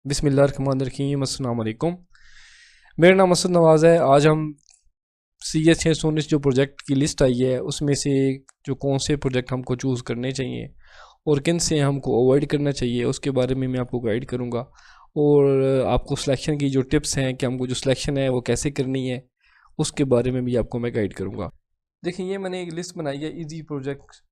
बिस्मिल्लाहिर्रहमानिर्रहीम। अस्सलाम वालेकुम। मेरा नाम असद नवाज़ है। आज हम CS619 जो प्रोजेक्ट की लिस्ट आई है उसमें से जो कौन से प्रोजेक्ट हमको चूज़ करने चाहिए और किन से हमको अवॉइड करना चाहिए उसके बारे में मैं आपको गाइड करूँगा। और आपको सिलेक्शन की जो टिप्स हैं कि हमको जो सिलेक्शन है वो कैसे करनी है उसके बारे में भी आपको मैं गाइड करूँगा। देखिए, ये मैंने एक लिस्ट बनाई है इजी प्रोजेक्ट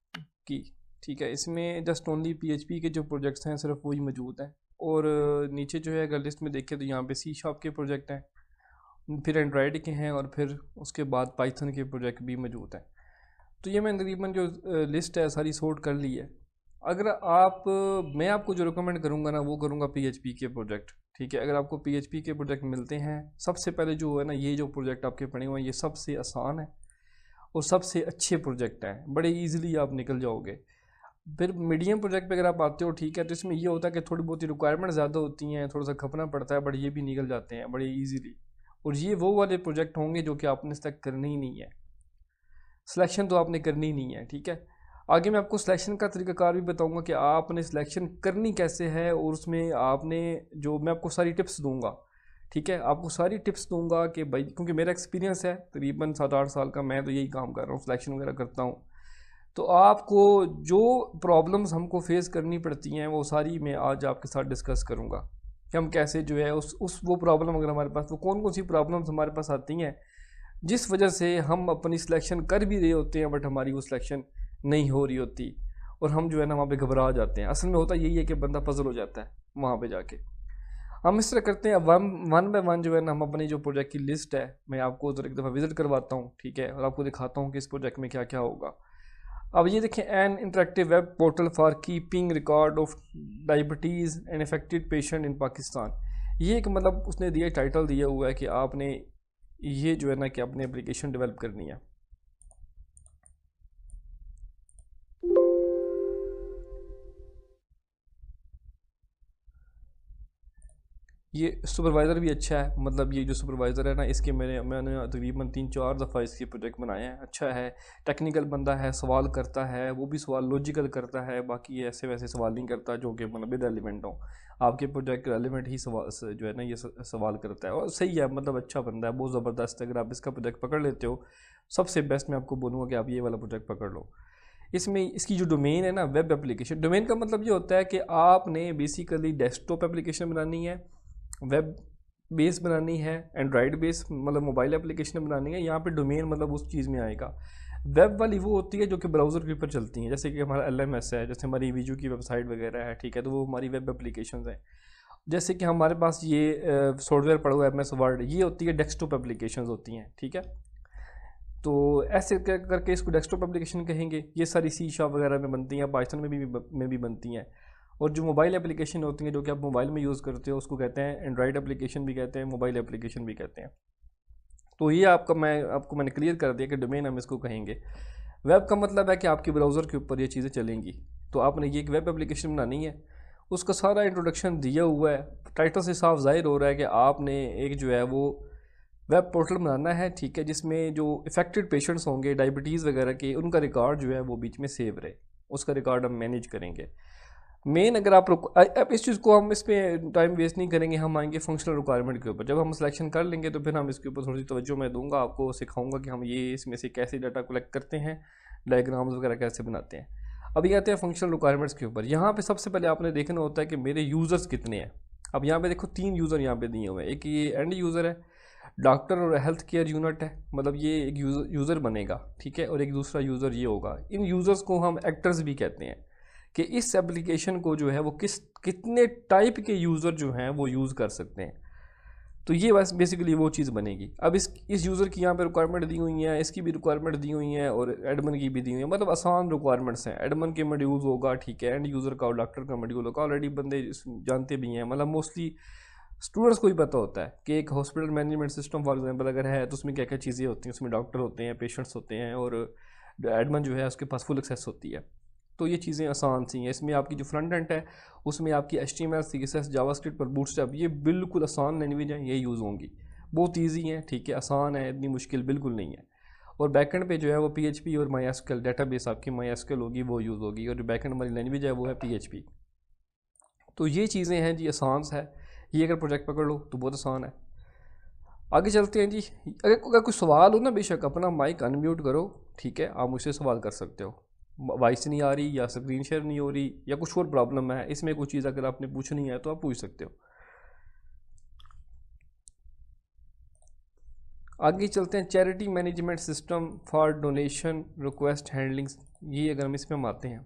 की। ठीक है, इसमें जस्ट ओनली PHP के जो प्रोजेक्ट्स हैं सिर्फ वही मौजूद हैं। और नीचे जो है अगर लिस्ट में देखें तो यहाँ पे C# के प्रोजेक्ट हैं, फिर एंड्रॉयड के हैं और फिर उसके बाद पाइथन के प्रोजेक्ट भी मौजूद हैं। तो ये मैं तकरीबन जो लिस्ट है सारी सॉर्ट कर ली है। अगर आप मैं आपको जो रिकमेंड करूँगा ना वो करूँगा PHP के प्रोजेक्ट। ठीक है, अगर आपको PHP के प्रोजेक्ट मिलते हैं, सबसे पहले जो है ना ये जो प्रोजेक्ट आपके पड़े हुए हैं ये सबसे आसान है और सबसे अच्छे प्रोजेक्ट हैं, बड़े ईजिली आप निकल जाओगे। फिर मीडियम प्रोजेक्ट पे अगर आप आते हो, ठीक है, तो इसमें ये होता है कि थोड़ी बहुत रिक्वायरमेंट ज़्यादा होती हैं, थोड़ा सा खपना पड़ता है, बट ये भी निकल जाते हैं बड़े इजीली। और ये वो वाले प्रोजेक्ट होंगे जो कि आपने तक करनी ही नहीं है, सिलेक्शन तो आपने करनी ही नहीं है। ठीक है, आगे मैं आपको सिलेक्शन का तरीकाकार भी बताऊंगा कि आपने सिलेक्शन करनी कैसे है और उसमें आपने जो मैं आपको सारी टिप्स दूंगा। ठीक है, आपको सारी टिप्स दूंगा कि भाई, क्योंकि मेरा एक्सपीरियंस है तकरीबन 7-8 साल का, मैं तो यही काम कर रहा हूँ, सिलेक्शन वगैरह करता हूँ। तो आपको जो प्रॉब्लम्स हमको फेस करनी पड़ती हैं वो सारी मैं आज आपके साथ डिस्कस करूँगा कि हम कैसे जो है उस वो प्रॉब्लम, अगर हमारे पास, तो कौन कौन सी प्रॉब्लम्स हमारे पास आती हैं जिस वजह से हम अपनी सिलेक्शन कर भी रहे होते हैं बट हमारी वो सिलेक्शन नहीं हो रही होती और हम जो है ना वहाँ पे घबरा जाते हैं। असल में होता यही है कि बंदा पजल हो जाता है वहाँ पे जाके। हम इस तरह करते हैं, वन बाय वन जो है ना हम अपनी जो प्रोजेक्ट की लिस्ट है मैं आपको एक दफ़ा विजिट करवाता हूँ। ठीक है, और आपको दिखाता हूँ कि इस प्रोजेक्ट में क्या क्या होगा। अब ये देखें, N interactive web portal for keeping record of diabetes and affected patient in Pakistan. ये एक मतलब उसने दिया, टाइटल दिया हुआ है कि आपने ये जो है ना कि अपनी एप्लीकेशन डेवलप करनी है। ये सुपरवाइज़र भी अच्छा है, मतलब ये जो सुपरवाइज़र है ना इसके मैंने तकरीबन 3-4 दफ़ा इसके प्रोजेक्ट बनाए हैं। अच्छा है, टेक्निकल बंदा है, सवाल करता है, वो भी सवाल लॉजिकल करता है, बाकी ऐसे वैसे सवाल नहीं करता जो कि मतलब विद एलिमेंट हो। आपके प्रोजेक्ट रेलिवेंट ही सवाल जो है ना ये सवाल करता है और सही है, मतलब अच्छा बंदा है, बहुत ज़बरदस्त। अगर आप इसका प्रोजेक्ट पकड़ लेते हो, सबसे बेस्ट मैं आपको बोलूँगा कि आप ये वाला प्रोजेक्ट पकड़ लो। इसमें इसकी जो डोमेन है ना, वेब एप्लीकेशन, डोमेन का मतलब ये होता है कि आपने बेसिकली डेस्कटॉप एप्लीकेशन बनानी है, वेब बेस बनानी है, एंड्रॉयड बेस मतलब मोबाइल एप्लीकेशन बनानी है। यहाँ पे डोमेन मतलब उस चीज़ में आएगा। वेब वाली वो होती है जो कि ब्राउज़र के ऊपर चलती हैं, जैसे कि हमारा LMS है, जैसे हमारी वीजू की वेबसाइट वगैरह है। ठीक है, तो वो हमारी वेब एप्लीकेशन है। जैसे कि हमारे पास ये सॉफ्टवेयर पड़ा हुआ है MS वर्ड, ये होती है डेस्कटॉप एप्लीकेशन होती हैं। ठीक है, तो ऐसे करके इसको डेस्कटॉप एप्लीकेशन कहेंगे। ये सारी C# वगैरह में बनती हैं, पाइथन में भी बनती हैं। और जो मोबाइल एप्लीकेशन होती हैं जो कि आप मोबाइल में यूज़ करते हो उसको कहते हैं एंड्रॉयड एप्लीकेशन भी कहते हैं, मोबाइल एप्लीकेशन भी कहते हैं। तो ये मैंने क्लियर कर दिया कि डोमेन हम इसको कहेंगे। वेब का मतलब है कि आपके ब्राउज़र के ऊपर ये चीज़ें चलेंगी। तो आपने ये एक वेब एप्लीकेशन बनानी है, उसका सारा इंट्रोडक्शन दिया हुआ है, टाइटल से साफ जाहिर हो रहा है कि आपने एक जो है वो वेब पोर्टल बनाना है। ठीक है, जिसमें जो इफेक्टेड पेशेंट्स होंगे डायबिटीज़ वगैरह के, उनका रिकॉर्ड जो है वो बीच में सेव रहे, उसका रिकॉर्ड हम मैनेज करेंगे। मेन अगर आप अब इस चीज़ को हम इस पर टाइम वेस्ट नहीं करेंगे, हम आएंगे फंक्शनल रिक्वायरमेंट के ऊपर। जब हम सिलेक्शन कर लेंगे तो फिर हम इसके ऊपर थोड़ी सी तवज्जो मैं दूंगा, आपको सिखाऊंगा कि हम ये इसमें से कैसे डाटा कलेक्ट करते हैं, डायग्राम्स वगैरह कैसे बनाते हैं। अभी आते हैं फंक्शनल रिक्वायरमेंट्स के ऊपर। यहाँ पे सबसे पहले आपने देखना होता है कि मेरे यूज़र्स कितने हैं। अब यहाँ पे देखो 3 यूज़र यहाँ पे दिए हुए हैं। एक ये एंड यूज़र है, डॉक्टर और हेल्थ केयर यूनिट है, मतलब ये एक यूज़र बनेगा। ठीक है, और एक दूसरा यूज़र ये होगा। इन यूज़र्स को हम एक्टर्स भी कहते हैं कि इस एप्लीकेशन को जो है वो कितने टाइप के यूज़र जो हैं वो यूज़ कर सकते हैं। तो ये बस बेसिकली वो चीज़ बनेगी। अब इस यूज़र की यहाँ पे रिक्वायरमेंट दी हुई है, इसकी भी रिक्वायरमेंट दी हुई है और एडमिन की भी दी हुई है, मतलब आसान रिक्वायरमेंट्स हैं। एडमिन के मॉड्यूल्स होगा, ठीक है, एंड यूज़र का और डॉक्टर का मॉड्यूल होगा। ऑलरेडी बंदे जानते भी हैं, मतलब मोस्टली स्टूडेंट्स को ही पता होता है कि एक hospital management system for example अगर है तो उसमें क्या क्या चीज़ें होती हैं। उसमें डॉक्टर होते हैं, पेशेंट्स होते हैं और एडमिन जो है उसके पास फुल एक्सेस होती है। तो ये चीज़ें आसान सी हैं। इसमें आपकी जो फ्रंट एंड है उसमें आपकी HTML CSS जावास्क्रिप्ट पर बूटस्ट्रैप, ये बिल्कुल आसान लैंग्वेज है, ये यूज़ होंगी, बहुत ईजी है। ठीक है, आसान है, इतनी मुश्किल बिल्कुल नहीं है। और बैकएंड पे जो है वो PHP और MySQL डेटाबेस आपकी MySQL होगी, वो यूज़ होगी। और जो बैकएंड वाली लैंग्वेज है वो है PHP। तो ये चीज़ें हैं जी, आसान है। ये अगर प्रोजेक्ट पकड़ लो तो बहुत आसान है। आगे चलते हैं जी। अगर कोई सवाल हो ना, बेशक अपना माइक अनम्यूट करो, ठीक है, आप मुझसे सवाल कर सकते हो। वॉइस नहीं आ रही या स्क्रीन शेयर नहीं हो रही या कुछ और प्रॉब्लम है, इसमें कुछ चीज़ अगर आपने पूछनी है तो आप पूछ सकते हो। आगे चलते हैं, charity management system for donation request handling. ये अगर हम इसमें आते हैं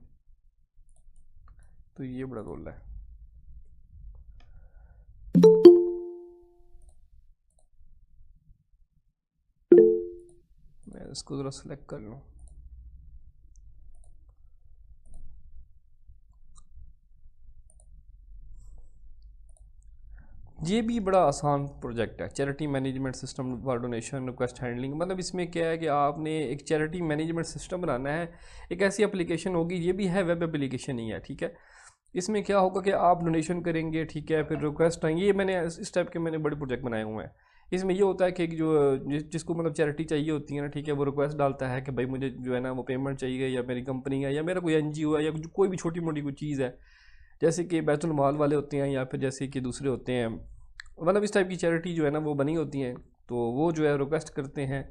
तो ये बड़ा रोल है। मैं इसको ज़रा सेलेक्ट कर लूँ। ये भी बड़ा आसान प्रोजेक्ट है, charity management system for donation request handling. मतलब इसमें क्या है कि आपने एक चैरिटी मैनेजमेंट सिस्टम बनाना है, एक ऐसी एप्लीकेशन होगी, ये भी है वेब एप्लीकेशन ही है, ठीक है। इसमें क्या होगा कि आप डोनेशन करेंगे, ठीक है, फिर रिक्वेस्ट आएंगे। ये मैंने इस टाइप के मैंने बड़े प्रोजेक्ट बनाए हुए हैं। इसमें ये होता है कि जिसको मतलब चैरिटी चाहिए होती है ना, ठीक है, वो रिक्वेस्ट डालता है कि भाई मुझे जो है ना वो पेमेंट चाहिए, या मेरी कंपनी है या मेरा कोई NGO है या कोई भी छोटी मोटी कोई चीज़ है, जैसे कि बैतुल माल वाले होते हैं या फिर जैसे कि दूसरे होते हैं, मतलब इस टाइप की चैरिटी जो है ना वो बनी होती हैं। तो वो जो है रिक्वेस्ट करते हैं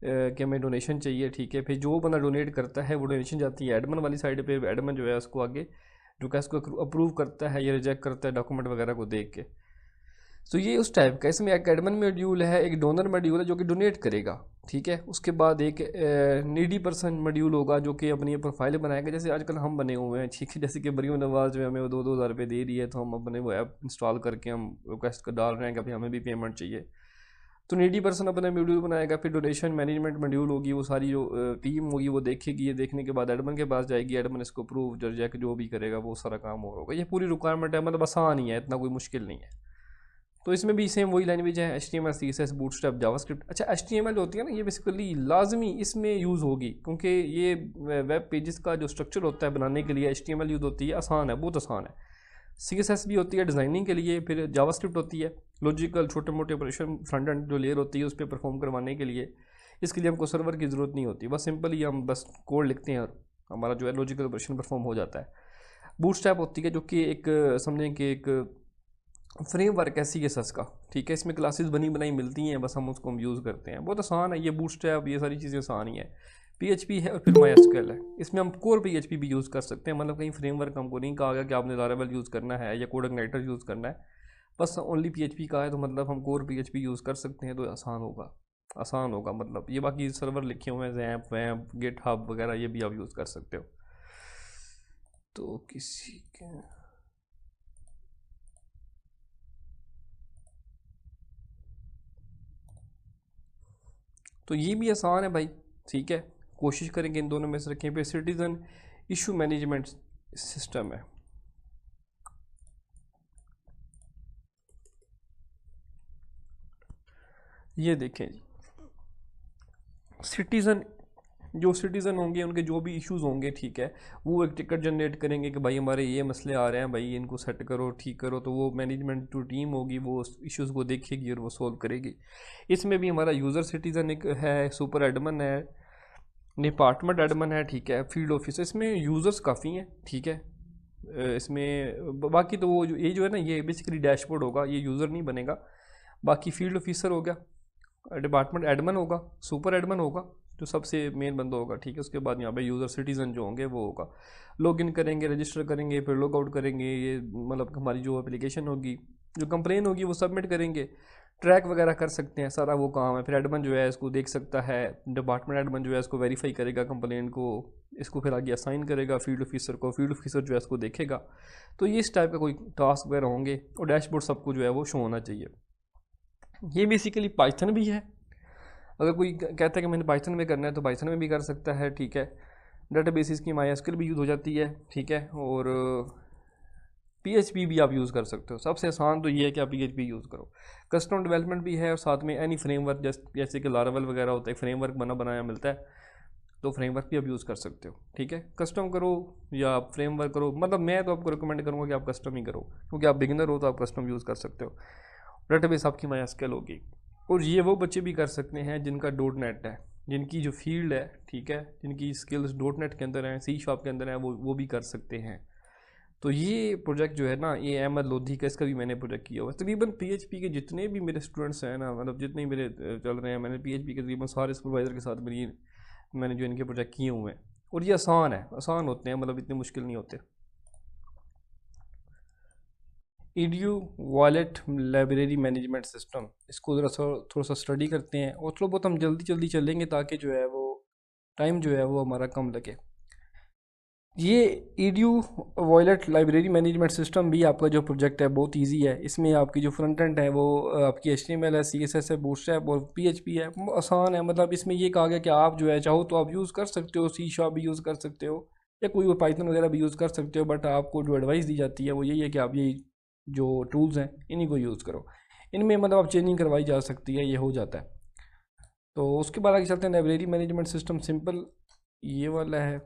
कि हमें डोनेशन चाहिए, ठीक है। फिर जो बंदा डोनेट करता है वो डोनेशन जाती है एडमन वाली साइड पे। एडमन जो है उसको आगे रिक्वेस्ट को अप्रूव करता है या रिजेक्ट करता है डॉक्यूमेंट वगैरह को देख के। तो ये उस टाइप का, इसमें एक एडमन मॉड्यूल है, एक डोनर मॉड्यूल है जो कि डोनेट करेगा, ठीक है। उसके बाद एक नीडी पर्सन मॉड्यूल होगा जो कि अपनी प्रोफाइल बनाएगा, जैसे आजकल हम बने हुए हैं, ठीक है। जैसे कि मरीम नवाज़ जो है हमें वो 2-2 हज़ार रुपये दे रही है, तो हम अपने वो ऐप इंस्टॉल करके हम रिक्वेस्ट कर डाल रहे हैं कि भाई हमें भी पेमेंट चाहिए। तो नीडी पर्सन अपना मॉड्यूल बनाएगा। फिर डोनेशन मैनेजमेंट मॉड्यूल होगी, वो सारी जो टीम होगी वो देखेगी। ये देखने के बाद एडमन के पास जाएगी, एडमन इसको अप्रूव रिजेक्ट जो भी करेगा वो सारा काम और होगा। ये पूरी रिक्वायरमेंट है, मतलब आसान ही है, इतना कोई मुश्किल नहीं है। तो इसमें भी सेम वही लैंग्वेज है, HTML CSS बूटस्ट्रैप जावास्क्रिप्ट। अच्छा, HTML होती है ना, ये बेसिकली लाजमी इसमें यूज़ होगी, क्योंकि ये वेब पेजेस का जो स्ट्रक्चर होता है बनाने के लिए HTML यूज़ होती है, आसान है, बहुत आसान है। CSS भी होती है डिज़ाइनिंग के लिए, फिर जावास्क्रिप्ट होती है लॉजिकल छोटे मोटे ऑपरेशन फ्रंट एंड जो लेयर होती है उस पर परफॉर्म करवाने के लिए। इसके लिए हमको सर्वर की ज़रूरत नहीं होती, बस सिंपली हम बस कोड लिखते हैं और हमारा जो है लॉजिकल ऑपरेशन परफॉर्म हो जाता है। बूटस्ट्रैप होती है जो कि एक समझें कि एक फ्रेमवर्क है CSS का, ठीक है। इसमें क्लासेस बनी बनाई मिलती हैं, बस हम उसको हम यूज़ करते हैं, बहुत आसान है ये बूटस्ट्रैप, ये सारी चीज़ें आसान ही है। PHP है और फिर MySQL है। इसमें हम कोर PHP भी यूज़ कर सकते हैं, मतलब कहीं फ्रेमवर्क हमको नहीं कहा गया कि आपने लारावेल यूज़ करना है या कोड इग्नाइटर यूज़ करना है, बस ओनली PHP का है, तो मतलब हम कोर PHP यूज़ कर सकते हैं, तो आसान होगा, आसान होगा। मतलब ये बाकी सर्वर लिखे हुए हैं, जैम्प वैम्प गिटहब वगैरह, ये भी आप यूज़ कर सकते हो। तो किसी के तो ये भी आसान है भाई, ठीक है। कोशिश करेंगे इन दोनों में से रखें। फिर सिटीज़न इशू मैनेजमेंट सिस्टम है, ये देखें जी। सिटीज़न जो सिटीज़न होंगे उनके जो भी इश्यूज़ होंगे, ठीक है, वो एक टिकट जनरेट करेंगे कि भाई हमारे ये मसले आ रहे हैं, भाई इनको सेट करो, ठीक करो। तो वो मैनेजमेंट जो टीम होगी वो इश्यूज़ को देखेगी और वो सोल्व करेगी। इसमें भी हमारा यूज़र सिटीज़न एक है, सुपर एडमन है, डिपार्टमेंट एडमन है, ठीक है, फील्ड ऑफिस। इसमें यूज़र्स काफ़ी हैं, ठीक है। इसमें बाकी तो वो ये जो है ना, ये बेसिकली डैशबोर्ड होगा, ये यूज़र नहीं बनेगा। बाकी फील्ड ऑफिसर हो गया, डिपार्टमेंट एडमन होगा, सुपर एडमन होगा जो सबसे मेन बंदा होगा, ठीक है। उसके बाद यहाँ पे यूज़र सिटीज़न जो होंगे वो होगा, लॉगिन करेंगे, रजिस्टर करेंगे, फिर लॉग आउट करेंगे। ये मतलब हमारी जो एप्लीकेशन होगी, जो कंप्लेन होगी वो सबमिट करेंगे, ट्रैक वगैरह कर सकते हैं, सारा वो काम है। फिर एडमन जो है इसको देख सकता है, डिपार्टमेंट एडमन जो है इसको वेरीफाई करेगा कंप्लेन को, इसको फिर आगे असाइन करेगा फील्ड ऑफिसर को, फील्ड ऑफिसर जो है इसको देखेगा। तो ये इस टाइप का कोई टास्क वगैरह होंगे, और डैशबोर्ड सबको जो है वो शो होना चाहिए। ये बेसिकली पाइथन भी है, अगर कोई कहता है कि मैंने पाइथन में करना है तो पाइथन में भी कर सकता है, ठीक है। डेटाबेसिस की MySQL भी यूज़ हो जाती है, ठीक है, और PHP भी आप यूज़ कर सकते हो। सबसे आसान तो ये है कि आप PHP यूज़ करो। कस्टम डेवलपमेंट भी है, और साथ में एनी फ्रेमवर्क जैसे कि लारावेल वगैरह होता है, फ्रेमवर्क बना बनाया मिलता है, तो फ्रेमवर्क भी आप यूज़ कर सकते हो, ठीक है। कस्टम करो या फ्रेमवर्क करो, मतलब मैं तो आपको रिकमेंड करूँगा कि आप कस्टम ही करो, क्योंकि आप बिगिनर हो तो आप कस्टम यूज़ कर सकते हो। डेटाबेस आपकी MySQL होगी। और ये वो बच्चे भी कर सकते हैं जिनका .NET है, जिनकी जो फील्ड है, ठीक है, जिनकी स्किल्स .NET के अंदर हैं, C# के अंदर हैं, वो भी कर सकते हैं। तो ये प्रोजेक्ट जो है ना, ये अहमद लोधी का, इसका भी मैंने प्रोजेक्ट किया हुआ है। तकरीबन पीएचपी के जितने भी मेरे स्टूडेंट्स हैं ना, मतलब जितने मेरे चल रहे हैं, मैंने पीएचपी के तकरीबन सारे सुपरवाइज़र के साथ मैंने जो इनके प्रोजेक्ट किए हुए हैं, और ये आसान होते हैं, मतलब इतने मुश्किल नहीं होते। EDU wallet library management system, इसको ज़रा थोड़ा सा स्टडी करते हैं, और थोड़ा बहुत हम जल्दी जल्दी चलेंगे ताकि जो है वो टाइम जो है वो हमारा कम लगे। ये EDU wallet library management system भी आपका जो प्रोजेक्ट है बहुत इजी है। इसमें आपकी जो फ्रंट एंड है वो आपकी एचटीएमएल है, सीएसएस है, बूटस्ट्रैप और पीएचपी है, आसान है। मतलब इसमें ये कहा गया कि आप जो है चाहो तो आप यूज़ कर सकते हो, सी शार्प भी यूज़ कर सकते हो, या कोई पाइथन वगैरह भी यूज़ कर सकते हो, बट आपको जो एडवाइस दी जाती है वो यही है कि आप यही जो टूल्स हैं इन्हीं को यूज़ करो। इनमें मतलब आप चेंजिंग करवाई जा सकती है, ये हो जाता है। तो उसके बाद आगे चलते हैं। लाइब्रेरी मैनेजमेंट सिस्टम सिंपल ये वाला है।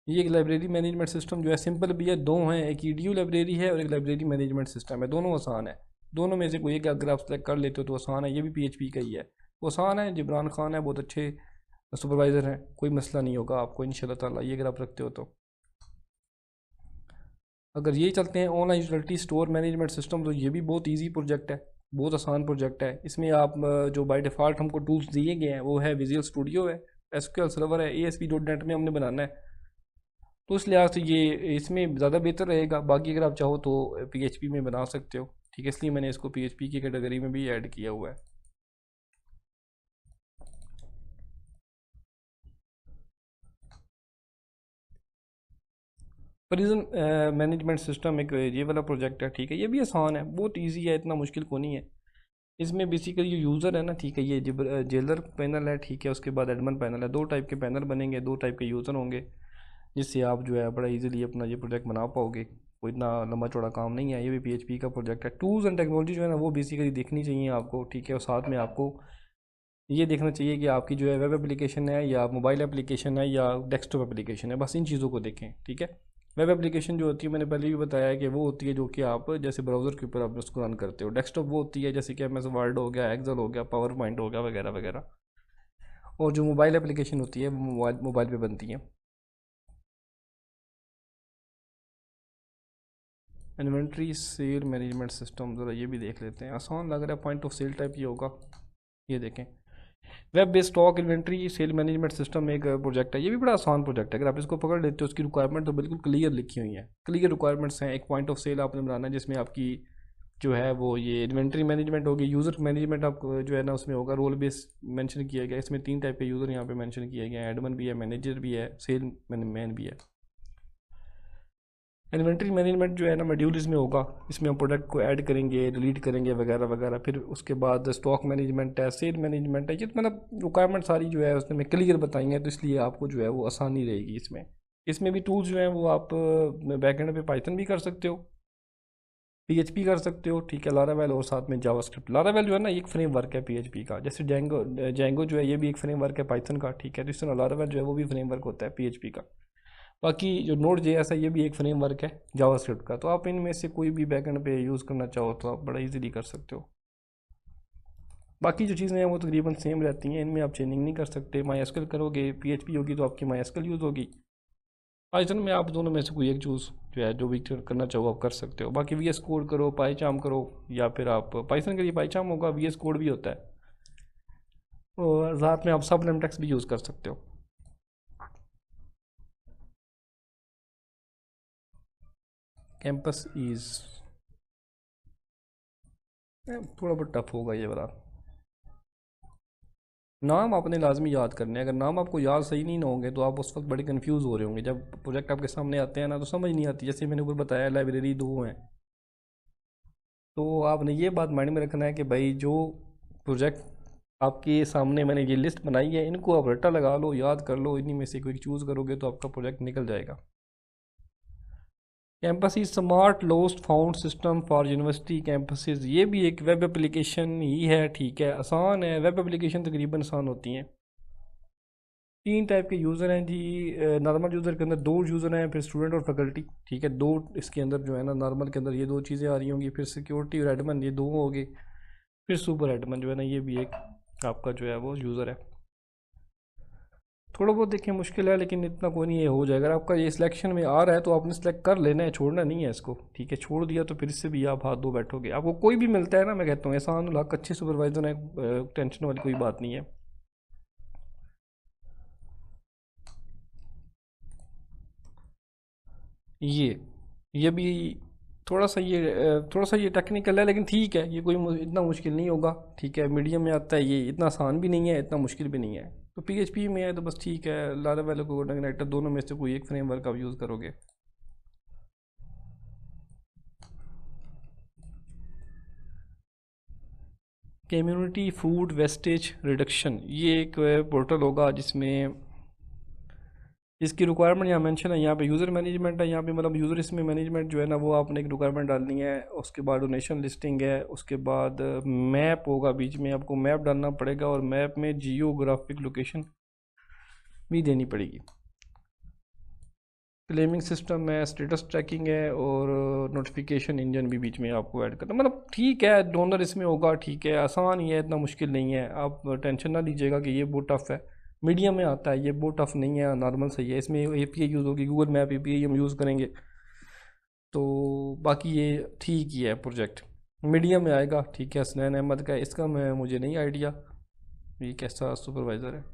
ये एक लाइब्रेरी मैनेजमेंट सिस्टम जो है सिंपल भी है, दो हैं, एक ईडीयू लाइब्रेरी है और एक लाइब्रेरी मैनेजमेंट सिस्टम है। दोनों आसान है, दोनों में से कोई एक अगर आप सेलेक्ट कर लेते हो तो आसान है। ये भी पीएचपी का ही है, वो आसान है। जिब्रान खान है, बहुत अच्छे सुपरवाइज़र हैं, कोई मसला नहीं होगा आपको इंशाल्लाह ताला, ये अगर आप रखते हो तो। अगर ये चलते हैं online utility store management system, तो ये भी बहुत ईजी प्रोजेक्ट है, बहुत आसान प्रोजेक्ट है। इसमें आप जो बाय डिफ़ॉल्ट हमको टूल्स दिए गए हैं वो है विजुअल स्टूडियो है, एसक्यूएल सर्वर है, ASP.NET में हमने बनाना है, तो इस लिहाज से ये इसमें ज़्यादा बेहतर रहेगा। बाकी अगर आप चाहो तो पीएचपी में बना सकते हो, ठीक है, इसलिए मैंने इसको पीएचपी की कैटेगरी में भी ऐड किया हुआ है। प्रिजन मैनेजमेंट सिस्टम एक ये वाला प्रोजेक्ट है, ठीक है, ये भी आसान है, बहुत इजी है, इतना मुश्किल को नहीं है। इसमें बेसिकली जो यूज़र है ना, ठीक है, ये जेलर पैनल है, ठीक है, उसके बाद एडमिन पैनल है, दो टाइप के पैनल बनेंगे, दो टाइप के यूज़र होंगे, जिससे आप जो है बड़ा इजीली अपना ये प्रोजेक्ट बना पाओगे। कोई इतना लंबा चौड़ा काम नहीं है, ये भी पीएचपी का प्रोजेक्ट है। टूल्स एंड टेक्नोलॉजी जो है ना वो बेसिकली देखनी चाहिए आपको, ठीक है, और साथ में आपको ये देखना चाहिए कि आपकी जो है वेब एप्लीकेशन है या मोबाइल एप्लीकेशन है या डेस्कटॉप एप्लीकेशन है, बस इन चीज़ों को देखें, ठीक है। वेब एप्लीकेशन जो होती है मैंने पहले भी बताया है कि वो होती है जो कि आप जैसे ब्राउज़र के ऊपर आप उसको रन करते हो। डेस्कटॉप वो होती है जैसे कि एम एस वर्ड हो गया, एक्सेल हो गया, पावर पॉइंट हो गया, वगैरह वगैरह। और जो मोबाइल एप्लीकेशन होती है वो मोबाइल पे बनती है। इन्वेंट्री सेल मैनेजमेंट सिस्टम, ज़रा ये भी देख लेते हैं, आसान लग रहा है, पॉइंट ऑफ सेल टाइप ही होगा। ये देखें, web based stock inventory sale management system एक प्रोजेक्ट है, ये भी बड़ा आसान प्रोजेक्ट है। अगर आप इसको पकड़ लेते हो, उसकी रिक्वायरमेंट तो बिल्कुल क्लियर लिखी हुई है, क्लियर रिक्वायरमेंट्स हैं। एक पॉइंट ऑफ सेल आपने बनाना है जिसमें आपकी जो है वो ये इन्वेंट्री मैनेजमेंट होगी, यूज़र मैनेजमेंट आपको जो है ना उसमें होगा, रोल बेस मेंशन किया गया। इसमें 3 टाइप के यूज़र यहाँ पे मेंशन किए गए हैं, एडमिन भी है, मैनेजर भी है, सेल मैन भी है। इन्वेंट्री मैनेजमेंट जो है ना मॉड्यूल इसमें होगा, इसमें हम प्रोडक्ट को ऐड करेंगे, डिलीट करेंगे, वगैरह वगैरह। फिर उसके बाद स्टॉक मैनेजमेंट है, सेल मैनेजमेंट है, ये तो मतलब रिक्वायरमेंट सारी जो है उसने मैं क्लियर बताई है, तो इसलिए आपको जो है वो आसानी रहेगी इसमें। इसमें भी टूल्स जो हैं वो आप बैकएंड पे पाइथन भी कर सकते हो, पीएचपी कर सकते हो, ठीक है, लारावेल और साथ में जावास्क्रिप्ट। लारावेल जो है ना एक फ्रेमवर्क है पीएचपी का, जैसे जेंगो जो है ये भी एक फ्रेमवर्क है पाइथन का, ठीक है, तो इस तरह लारावेल जो है वो भी फ्रेमवर्क होता है पीएचपी का। बाकी जो नोड जेएस है ये भी एक फ्रेमवर्क है जावास्क्रिप्ट का, तो आप इनमें से कोई भी बैकएंड पे यूज़ करना चाहो तो आप बड़ा इजीली कर सकते हो। बाकी जो चीज़ें हैं वो तकरीबन सेम रहती हैं, इनमें आप चेंजिंग नहीं कर सकते। माई करोगे, पीएचपी होगी तो आपकी माई यूज़ होगी, पाइथन में आप दोनों में से कोई एक चूज़ जो है जो भी करना चाहो आप कर सकते हो। बाकी वीएस कोड करो, पाईचार्म करो, या फिर आप पाइथन के लिए पाईचार्म होगा, वीएस कोड भी होता है, और साथ में आप सब लिमटेक्स भी यूज़ कर सकते हो। कैंपस इज़ थोड़ा बहुत टफ होगा ये वाला। नाम आपने लाजमी याद करने हैं, अगर नाम आपको याद सही नहीं ना होंगे तो आप उस वक्त बड़े कंफ्यूज हो रहे होंगे। जब प्रोजेक्ट आपके सामने आते हैं ना तो समझ नहीं आती। जैसे मैंने ऊपर बताया लाइब्रेरी 2 हैं, तो आपने ये बात माइंड में रखना है कि भाई जो प्रोजेक्ट आपके सामने मैंने ये लिस्ट बनाई है इनको आप रट्टा लगा लो, याद कर लो, इन्हीं में से कोई चूज़ करोगे तो आपका प्रोजेक्ट निकल जाएगा। Campus is smart lost found system for university campuses, ये भी एक वेब एप्लीकेशन ही है, ठीक है, आसान है। वेब एप्लीकेशन तकरीबन आसान होती हैं। 3 टाइप के यूज़र हैं जी। नॉर्मल यूज़र के अंदर 2 यूज़र हैं, फिर स्टूडेंट और फैकल्टी, ठीक है, 2 इसके अंदर जो है ना, नॉर्मल के अंदर ये 2 चीज़ें आ रही होंगी, फिर सिक्योरिटी और एडमिन ये 2 होंगे, फिर सुपर एडमिन जो है ना ये भी एक आपका जो है वो यूज़र है। थोड़ा बहुत देखें मुश्किल है, लेकिन इतना कोई नहीं, ये हो जाएगा। अगर आपका ये सिलेक्शन में आ रहा है तो आपने सेलेक्ट कर लेना है, छोड़ना नहीं है इसको, ठीक है। छोड़ दिया तो फिर इससे भी आप हाथ धो बैठोगे। आपको कोई भी मिलता है ना, मैं कहता हूँ एहसान उल हक अच्छे सुपरवाइजर है, टेंशन वाली कोई बात नहीं है। ये ये भी थोड़ा सा ये टेक्निकल है, लेकिन ठीक है, ये कोई इतना मुश्किल नहीं होगा, ठीक है। मीडियम में आता है ये, इतना आसान भी नहीं है, इतना मुश्किल भी नहीं है। तो पीएचपी में है तो बस ठीक है, लारावेल को कनेक्टर दोनों में से कोई एक फ्रेमवर्क आप यूज़ करोगे। कम्युनिटी फूड वेस्टेज रिडक्शन, ये एक पोर्टल होगा जिसमें इसकी रिक्वायरमेंट यहाँ मेंशन है। यहाँ पे यूज़र मैनेजमेंट है, यहाँ पे मतलब यूज़र इसमें मैनेजमेंट जो है ना, वो आपने एक रिक्वायरमेंट डालनी है। उसके बाद डोनेशन लिस्टिंग है, उसके बाद मैप होगा, बीच में आपको मैप डालना पड़ेगा, और मैप में जियोग्राफिक लोकेशन भी देनी पड़ेगी। क्लेमिंग सिस्टम है, स्टेटस ट्रैकिंग है, और नोटिफिकेशन इंजन भी बीच में आपको ऐड करना, मतलब ठीक है। डोनर इसमें होगा, ठीक है, आसान ही है, इतना मुश्किल नहीं है। आप टेंशन ना लीजिएगा कि ये बहुत टफ है, मीडियम में आता है, ये बहुत टफ नहीं है, नॉर्मल सही है। इसमें एपीआई यूज़ होगी, गूगल मैप एपीआई हम यूज़ करेंगे, तो बाकी ये ठीक ही है प्रोजेक्ट, मीडियम में आएगा, ठीक है। हसनैन अहमद का इसका मुझे नहीं आइडिया ये कैसा सुपरवाइज़र है।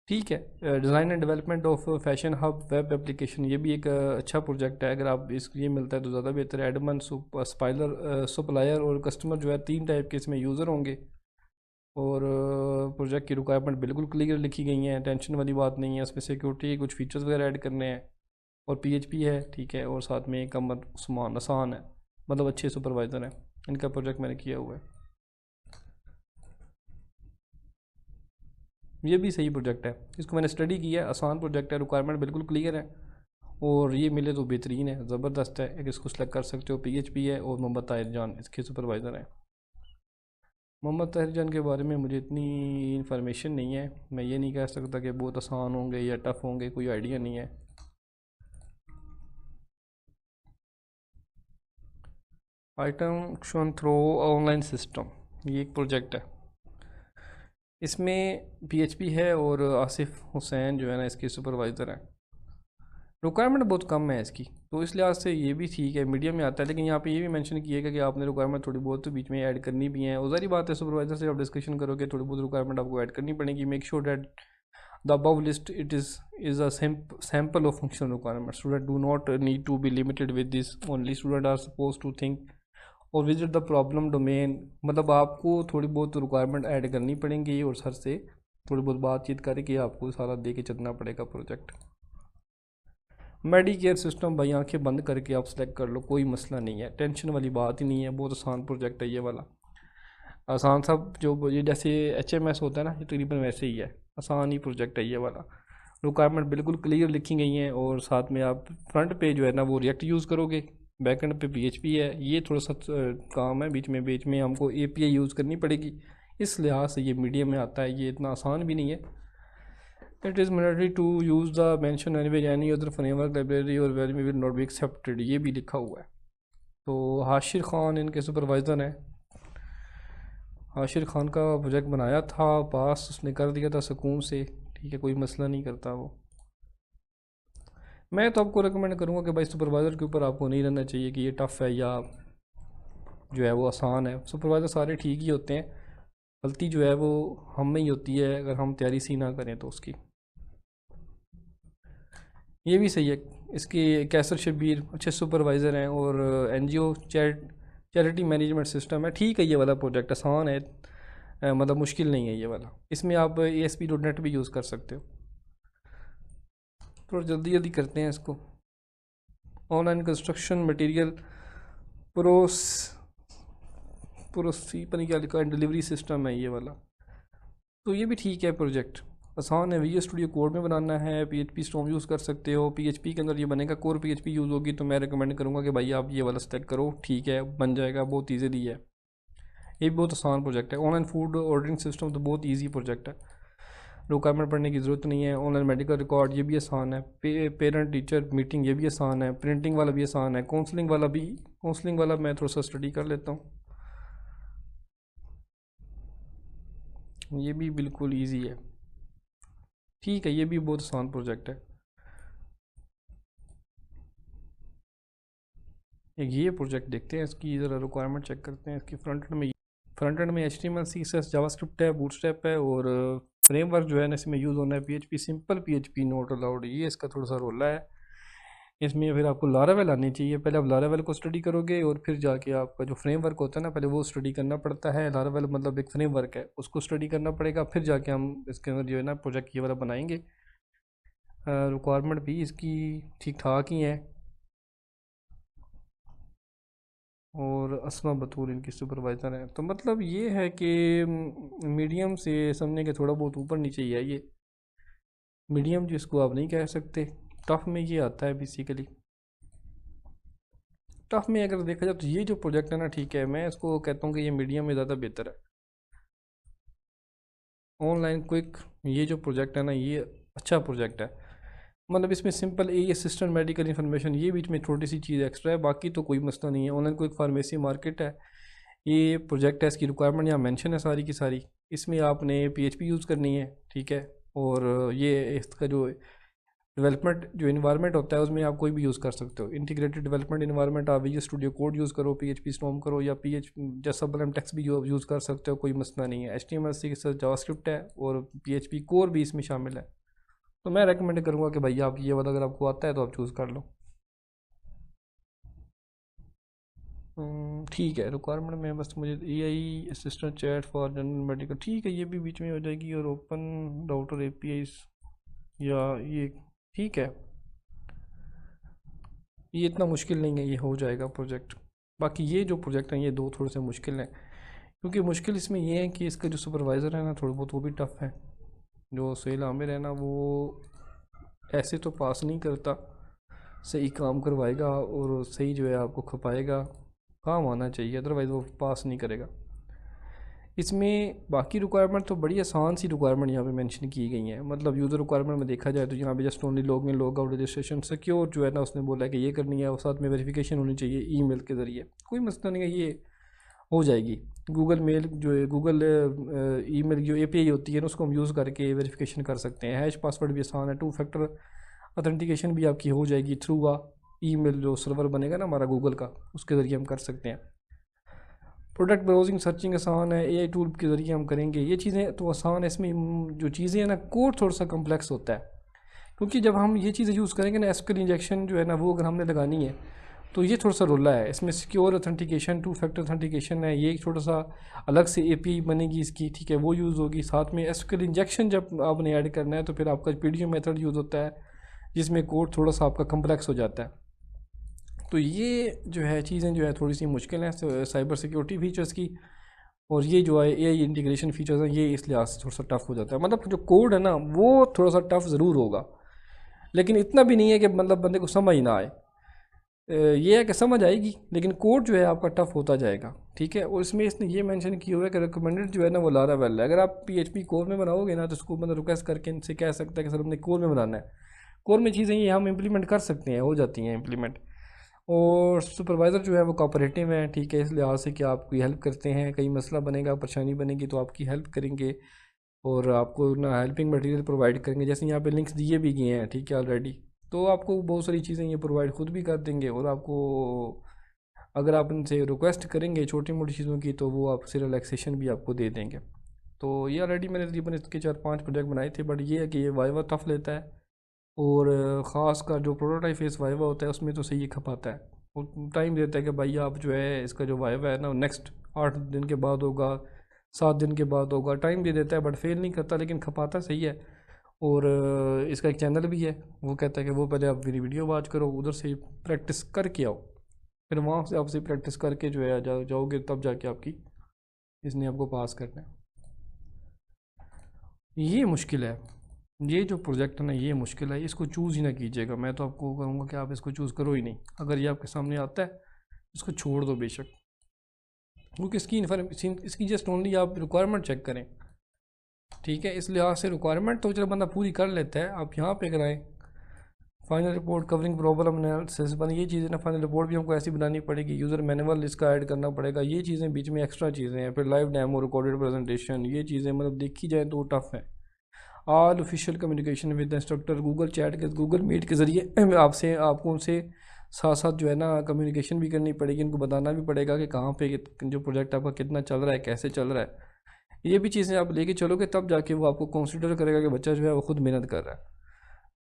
ठीक है, design and development of fashion hub web application, ये भी एक अच्छा प्रोजेक्ट है। अगर आप इस ये मिलता है तो ज़्यादा बेहतर है। एडमन सप्लायर और कस्टमर जो है, 3 टाइप के इसमें यूज़र होंगे, और प्रोजेक्ट की रिक्वायरमेंट बिल्कुल क्लियर लिखी गई हैं, टेंशन वाली बात नहीं है। उसमें सिक्योरिटी के कुछ फीचर्स वगैरह ऐड करने हैं, और पीएचपी है, ठीक है, और साथ में एक अमर उस्मान आसान है, मतलब अच्छे सुपरवाइज़र हैं। इनका प्रोजेक्ट मैंने किया हुआ है, ये भी सही प्रोजेक्ट है, इसको मैंने स्टडी किया है, आसान प्रोजेक्ट है, रिक्वायरमेंट बिल्कुल क्लियर है, और ये मिले तो बेहतरीन है, ज़बरदस्त है। एक इसको सेलेक्ट कर सकते हो, पीएचपी है, और मोहम्मद ताहिर जान इसके सुपरवाइज़र हैं। मोहम्मद ताहिर जान के बारे में मुझे इतनी इन्फॉर्मेशन नहीं है, मैं ये नहीं कह सकता कि बहुत आसान होंगे या टफ़ होंगे, कोई आइडिया नहीं है। आइटम थ्रो ऑनलाइन सिस्टम, ये एक प्रोजेक्ट है, इसमें पीएचपी है, और आसिफ हुसैन जो है ना इसके सुपरवाइज़र हैं। रिक्वायरमेंट बहुत कम है इसकी, तो इस लिहाज से ये भी ठीक है, मीडियम में आता है। लेकिन यहाँ पे ये भी मेंशन किया कि आपने रिक्वायरमेंट थोड़ी बहुत तो बीच में ऐड करनी भी है, और सारी बात है, सुपरवाइजर से आप डिस्कशन करोगे, थोड़ी बहुत रिक्वायरमेंट आपको ऐड करनी पड़ेगी। Make sure that the above list it is a sample of functional requirement. Student do not need to be limited with this only, student are suppose to think or visit the problem domain. मतलब आपको थोड़ी बहुत requirement add करनी पड़ेंगी, और sir से थोड़ी बहुत बातचीत करके आपको सारा दे के चलना पड़ेगा प्रोजेक्ट। मेडिकेयर सिस्टम, भाई आंखें बंद करके आप सेलेक्ट कर लो, कोई मसला नहीं है, टेंशन वाली बात ही नहीं है, बहुत आसान प्रोजेक्ट है ये वाला। आसान सब जो ये जैसे एचएमएस होता है ना, ये तकरीबन वैसे ही है, आसान ही प्रोजेक्ट है ये वाला। रिक्वायरमेंट बिल्कुल क्लियर लिखी गई हैं, और साथ में आप फ्रंट पे जो है ना वो रिएक्ट यूज़ करोगे, बैक एंड पे पीएचपी है। ये थोड़ा सा काम है, बीच में हमको एपीआई यूज़ करनी पड़ेगी, इस लिहाज से ये मीडियम में आता है, ये इतना आसान भी नहीं है। It is mandatory to use the mention language any other framework library और very will not be accepted, ये भी लिखा हुआ है। तो हाशिर ख़ान इनके सुपरवाइज़र हैं। हाशिर ख़ान का प्रोजेक्ट बनाया था, पास उसने कर दिया था सुकून से, ठीक है, कोई मसला नहीं करता वो। मैं तो आपको रिकमेंड करूँगा कि भाई सुपरवाइज़र के ऊपर आपको नहीं रहना चाहिए कि ये टफ़ है या जो है वो आसान है। सुपरवाइज़र सारे ठीक ही होते हैं, गलती जो है वो हम में ही होती है अगर हम तैयारी सी ना करें तो उसकी। ये भी सही है, इसके कैसर शब्बीर अच्छे सुपरवाइज़र हैं, और एनजीओ चैरिटी मैनेजमेंट सिस्टम है, ठीक है। ये वाला प्रोजेक्ट आसान है, मतलब मुश्किल नहीं है ये वाला। इसमें आप ASP.NET भी यूज़ कर सकते हो। थोड़ा जल्दी जल्दी करते हैं इसको। ऑनलाइन कंस्ट्रक्शन मटेरियल प्रोस प्रोसी पर क्या लिखा है, डिलीवरी सिस्टम है ये वाला, तो ये भी ठीक है प्रोजेक्ट, आसान है। विजुअल स्टूडियो कोड में बनाना है, PHP स्टॉर्म यूज़ कर सकते हो, PHP के अंदर ये बनेगा, कोर PHP यूज़ होगी, तो मैं रिकमेंड करूँगा कि भाई आप ये वाला सेलेक्ट करो, ठीक है, बन जाएगा, बहुत ईजीली है, ये भी बहुत आसान प्रोजेक्ट है। ऑनलाइन फूड ऑर्डरिंग सिस्टम तो बहुत ईजी प्रोजेक्ट है, रिक्वायरमेंट पढ़ने की ज़रूरत नहीं है। ऑनलाइन मेडिकल रिकॉर्ड, ये भी आसान है। पेरेंट टीचर मीटिंग, ये भी आसान है। प्रिंटिंग वाला भी आसान है। काउंसलिंग वाला मैं थोड़ा सा स्टडी कर लेता हूँ। ये भी बिल्कुल इजी है, ठीक है, ये भी बहुत आसान प्रोजेक्ट है। एक ये प्रोजेक्ट देखते हैं, इसकी ज़रा रिक्वायरमेंट चेक करते हैं। इसकी फ्रंट एंड में HTML CSS जावास्क्रिप्ट है, बूटस्ट्रैप है, और फ्रेमवर्क जो है ना इसमें यूज़ होना है PHP simple, PHP not allowed, ये इसका थोड़ा सा रोला है। इसमें फिर आपको लारावेल आनी चाहिए, पहले आप लारावेल को स्टडी करोगे और फिर जाके आपका जो फ्रेमवर्क होता है ना पहले वो स्टडी करना पड़ता है। लारावेल मतलब एक फ्रेमवर्क है, उसको स्टडी करना पड़ेगा, फिर जाके हम इसके अंदर जो है ना प्रोजेक्ट ये वाला बनाएंगे। रिक्वायरमेंट भी इसकी ठीक ठाक ही है, और अस्मा बतूल इनकी सुपरवाइज़र है। तो मतलब ये है कि मीडियम से समझने के थोड़ा बहुत ऊपर नीचे ही है ये, मीडियम जिसको आप नहीं कह सकते। टफ़ में ये आता है बेसिकली। टफ़ में अगर देखा जाए तो ये जो प्रोजेक्ट है ना, ठीक है, मैं इसको कहता हूँ कि ये मीडियम में ज़्यादा बेहतर है। ऑनलाइन क्विक ये जो प्रोजेक्ट है ना ये अच्छा प्रोजेक्ट है, मतलब इसमें सिंपल ये असिस्टेंट मेडिकल इन्फॉर्मेशन, ये बीच में छोटी सी चीज़ एक्स्ट्रा है, बाकी तो कोई मसला नहीं है। ऑनलाइन क्विक फार्मेसी मार्केट है ये प्रोजेक्ट है, इसकी रिक्वायरमेंट यहाँ मेंशन है सारी की सारी। इसमें आपने PHP यूज़ करनी है, ठीक है, और ये इसका जो डेवलपमेंट जो इन्वायरमेंट होता है उसमें आप कोई भी यूज़ कर सकते हो। इंटीग्रेटेड डेवलपमेंट इन्वायरमेंट आप विजुअल स्टूडियो कोड यूज़ करो, PHP स्टॉर्म करो, या जैसा बलम टेक्स्ट भी यूज़ कर सकते हो, कोई मसला नहीं है। HTML CSS जावास्क्रिप्ट है, और PHP कोर भी इसमें शामिल है। तो मैं रेकमेंड करूँगा कि भाई आप ये वाला अगर आपको आता है तो आप चूज़ कर लो। ठीक है, रिक्वायरमेंट में बस मुझे AI assistant chat for general medical, ठीक है, ये भी बीच में हो जाएगी, और ओपन राउटर APIs या ये, ठीक है, ये इतना मुश्किल नहीं है, ये हो जाएगा प्रोजेक्ट। बाकी ये जो प्रोजेक्ट हैं ये दो थोड़े से मुश्किल हैं, क्योंकि मुश्किल इसमें ये है कि इसका जो सुपरवाइज़र है ना थोड़ा बहुत वो भी टफ़ है। जो सुहेल आमिर है ना वो ऐसे तो पास नहीं करता, सही काम करवाएगा और सही जो है आपको खपाएगा, काम आना चाहिए, अदरवाइज़ वो पास नहीं करेगा। इसमें बाकी रिक्वायरमेंट तो बड़ी आसान सी रिक्वायरमेंट यहाँ पे मेंशन की गई हैं। मतलब यूज़र रिक्वायरमेंट में देखा जाए तो यहाँ पे just only log in log out registration secure जो है ना उसने बोला है कि ये करनी है, और साथ में वेरिफिकेशन होनी चाहिए ईमेल के ज़रिए, कोई मसला नहीं है, ये हो जाएगी। गूगल मेल जो है, गूगल ईमेल जो API होती है ना उसको हम यूज़ करके वेरिफिकेशन कर सकते हैं। हैश पासवर्ड भी आसान है, 2 फैक्टर ऑथेंटिकेशन भी आपकी हो जाएगी थ्रू ईमेल जो सर्वर बनेगा ना हमारा गूगल का, उसके ज़रिए हम कर सकते हैं। प्रोडक्ट ब्राउजिंग सर्चिंग आसान है, AI टूल के ज़रिए हम करेंगे, ये चीज़ें तो आसान है। इसमें जो चीज़ें हैं ना कोड थोड़ा सा कम्प्लेक्स होता है, क्योंकि जब हम ये चीज़ें यूज़ करेंगे ना SQL इंजेक्शन जो है ना वो अगर हमने लगानी है तो ये थोड़ा सा रोला है। इसमें सिक्योर ऑथेंटिकेशन 2 फैक्टर ऑथेंटिकेशन है, ये थोड़ा सा अलग से API बनेगी इसकी, ठीक है, वो यूज़ होगी। साथ में SQL इंजेक्शन जब आपने ऐड करना है तो फिर आपका PDO मेथड यूज़ होता है, जिसमें कोड थोड़ा सा आपका कम्प्लेक्स हो जाता है। तो ये जो है चीज़ें जो है थोड़ी सी मुश्किल हैं साइबर सिक्योरिटी फीचर्स की, और ये जो है AI इंटीग्रेशन फीचर्स हैं ये इस लिहाज से थोड़ा सा टफ हो जाता है। मतलब जो कोड है ना वो थोड़ा सा टफ ज़रूर होगा, लेकिन इतना भी नहीं है कि मतलब बंदे को समझ ना आए। ये है कि समझ आएगी, लेकिन कोड जो है आपका टफ होता जाएगा, ठीक है। और इसमें इसने ये मेंशन किया हुआ है कि रिकमेंडेड जो है ना वो लारावेल है। अगर आप PHP कोर में बनाओगे ना तो उसको मतलब रिक्वेस्ट करके इनसे कह सकता है कि सर हमने कोर में बनाना है। कोर में चीज़ें ये हम इम्प्लीमेंट कर सकते हैं, हो जाती हैं इम्प्लीमेंट। और सुपरवाइज़र जो है वो कोऑपरेटिव है, ठीक है, इस लिहाज से कि आपकी हेल्प करते हैं, कहीं मसला बनेगा परेशानी बनेगी तो आपकी हेल्प करेंगे, और आपको ना हेल्पिंग मटेरियल प्रोवाइड करेंगे। जैसे यहाँ पे लिंक्स दिए भी गए हैं, ठीक है, ऑलरेडी, तो आपको बहुत सारी चीज़ें ये प्रोवाइड खुद भी कर देंगे, और आपको अगर आप इनसे रिक्वेस्ट करेंगे छोटी मोटी चीज़ों की तो वो आपसे रिलैक्सेशन भी आपको दे देंगे। तो ये ऑलरेडी मैंने तकरीबन इसके 4-5 प्रोजेक्ट बनाए थे, बट ये है कि ये वाइवा टफ लेता है, और ख़ास का जो प्रोटोटाइप फेस वाइवा होता है उसमें तो सही खपाता है, वो टाइम देता है कि भाई आप जो है इसका जो वाइवा है ना नेक्स्ट 8 दिन के बाद होगा, 7 दिन के बाद होगा, टाइम दे देता है, बट फेल नहीं करता, लेकिन खपाता सही है। और इसका एक चैनल भी है, वो कहता है कि वो पहले आप मेरी वीडियो वॉच करो, उधर से प्रैक्टिस करके आओ, फिर वहाँ से आपसे प्रैक्टिस करके जो है जाओगे तब जाके आपकी इसने आपको पास करना है। ये मुश्किल है, ये जो प्रोजेक्ट है ना ये मुश्किल है, इसको चूज़ ही ना कीजिएगा। मैं तो आपको कहूँगा कि आप इसको चूज़ करो ही नहीं, अगर ये आपके सामने आता है इसको छोड़ दो बेशक, क्योंकि इसकी इन्फॉर्मेशन इसकी जस्ट ओनली आप रिक्वायरमेंट चेक करें, ठीक है। इस लिहाज से रिक्वायरमेंट तो चलो बंदा पूरी कर लेता है, आप यहाँ पे कराएं final report covering problem analysis बन, ये चीज़ें ना फाइनल रिपोर्ट भी हमको ऐसी बनानी पड़ेगी, यूज़र मैनुअल इसका ऐड करना पड़ेगा, ये चीज़ें बीच में एक्स्ट्रा चीज़ें हैं। फिर लाइव डेमो रिकॉर्डेड प्रेजेंटेशन, ये चीज़ें मतलब देखी जाए तो टफ है। All official communication with instructor, Google chat के गूगल मीट के ज़रिए आपको उनसे साथ साथ जो है ना कम्युनिकेशन भी करनी पड़ेगी, उनको बताना भी पड़ेगा कि कहाँ पे जो प्रोजेक्ट आपका कितना चल रहा है, कैसे चल रहा है। ये भी चीज़ें आप लेके चलोगे तब जाके वो आपको कंसिडर करेगा कि बच्चा जो है वो खुद मेहनत कर रहा है।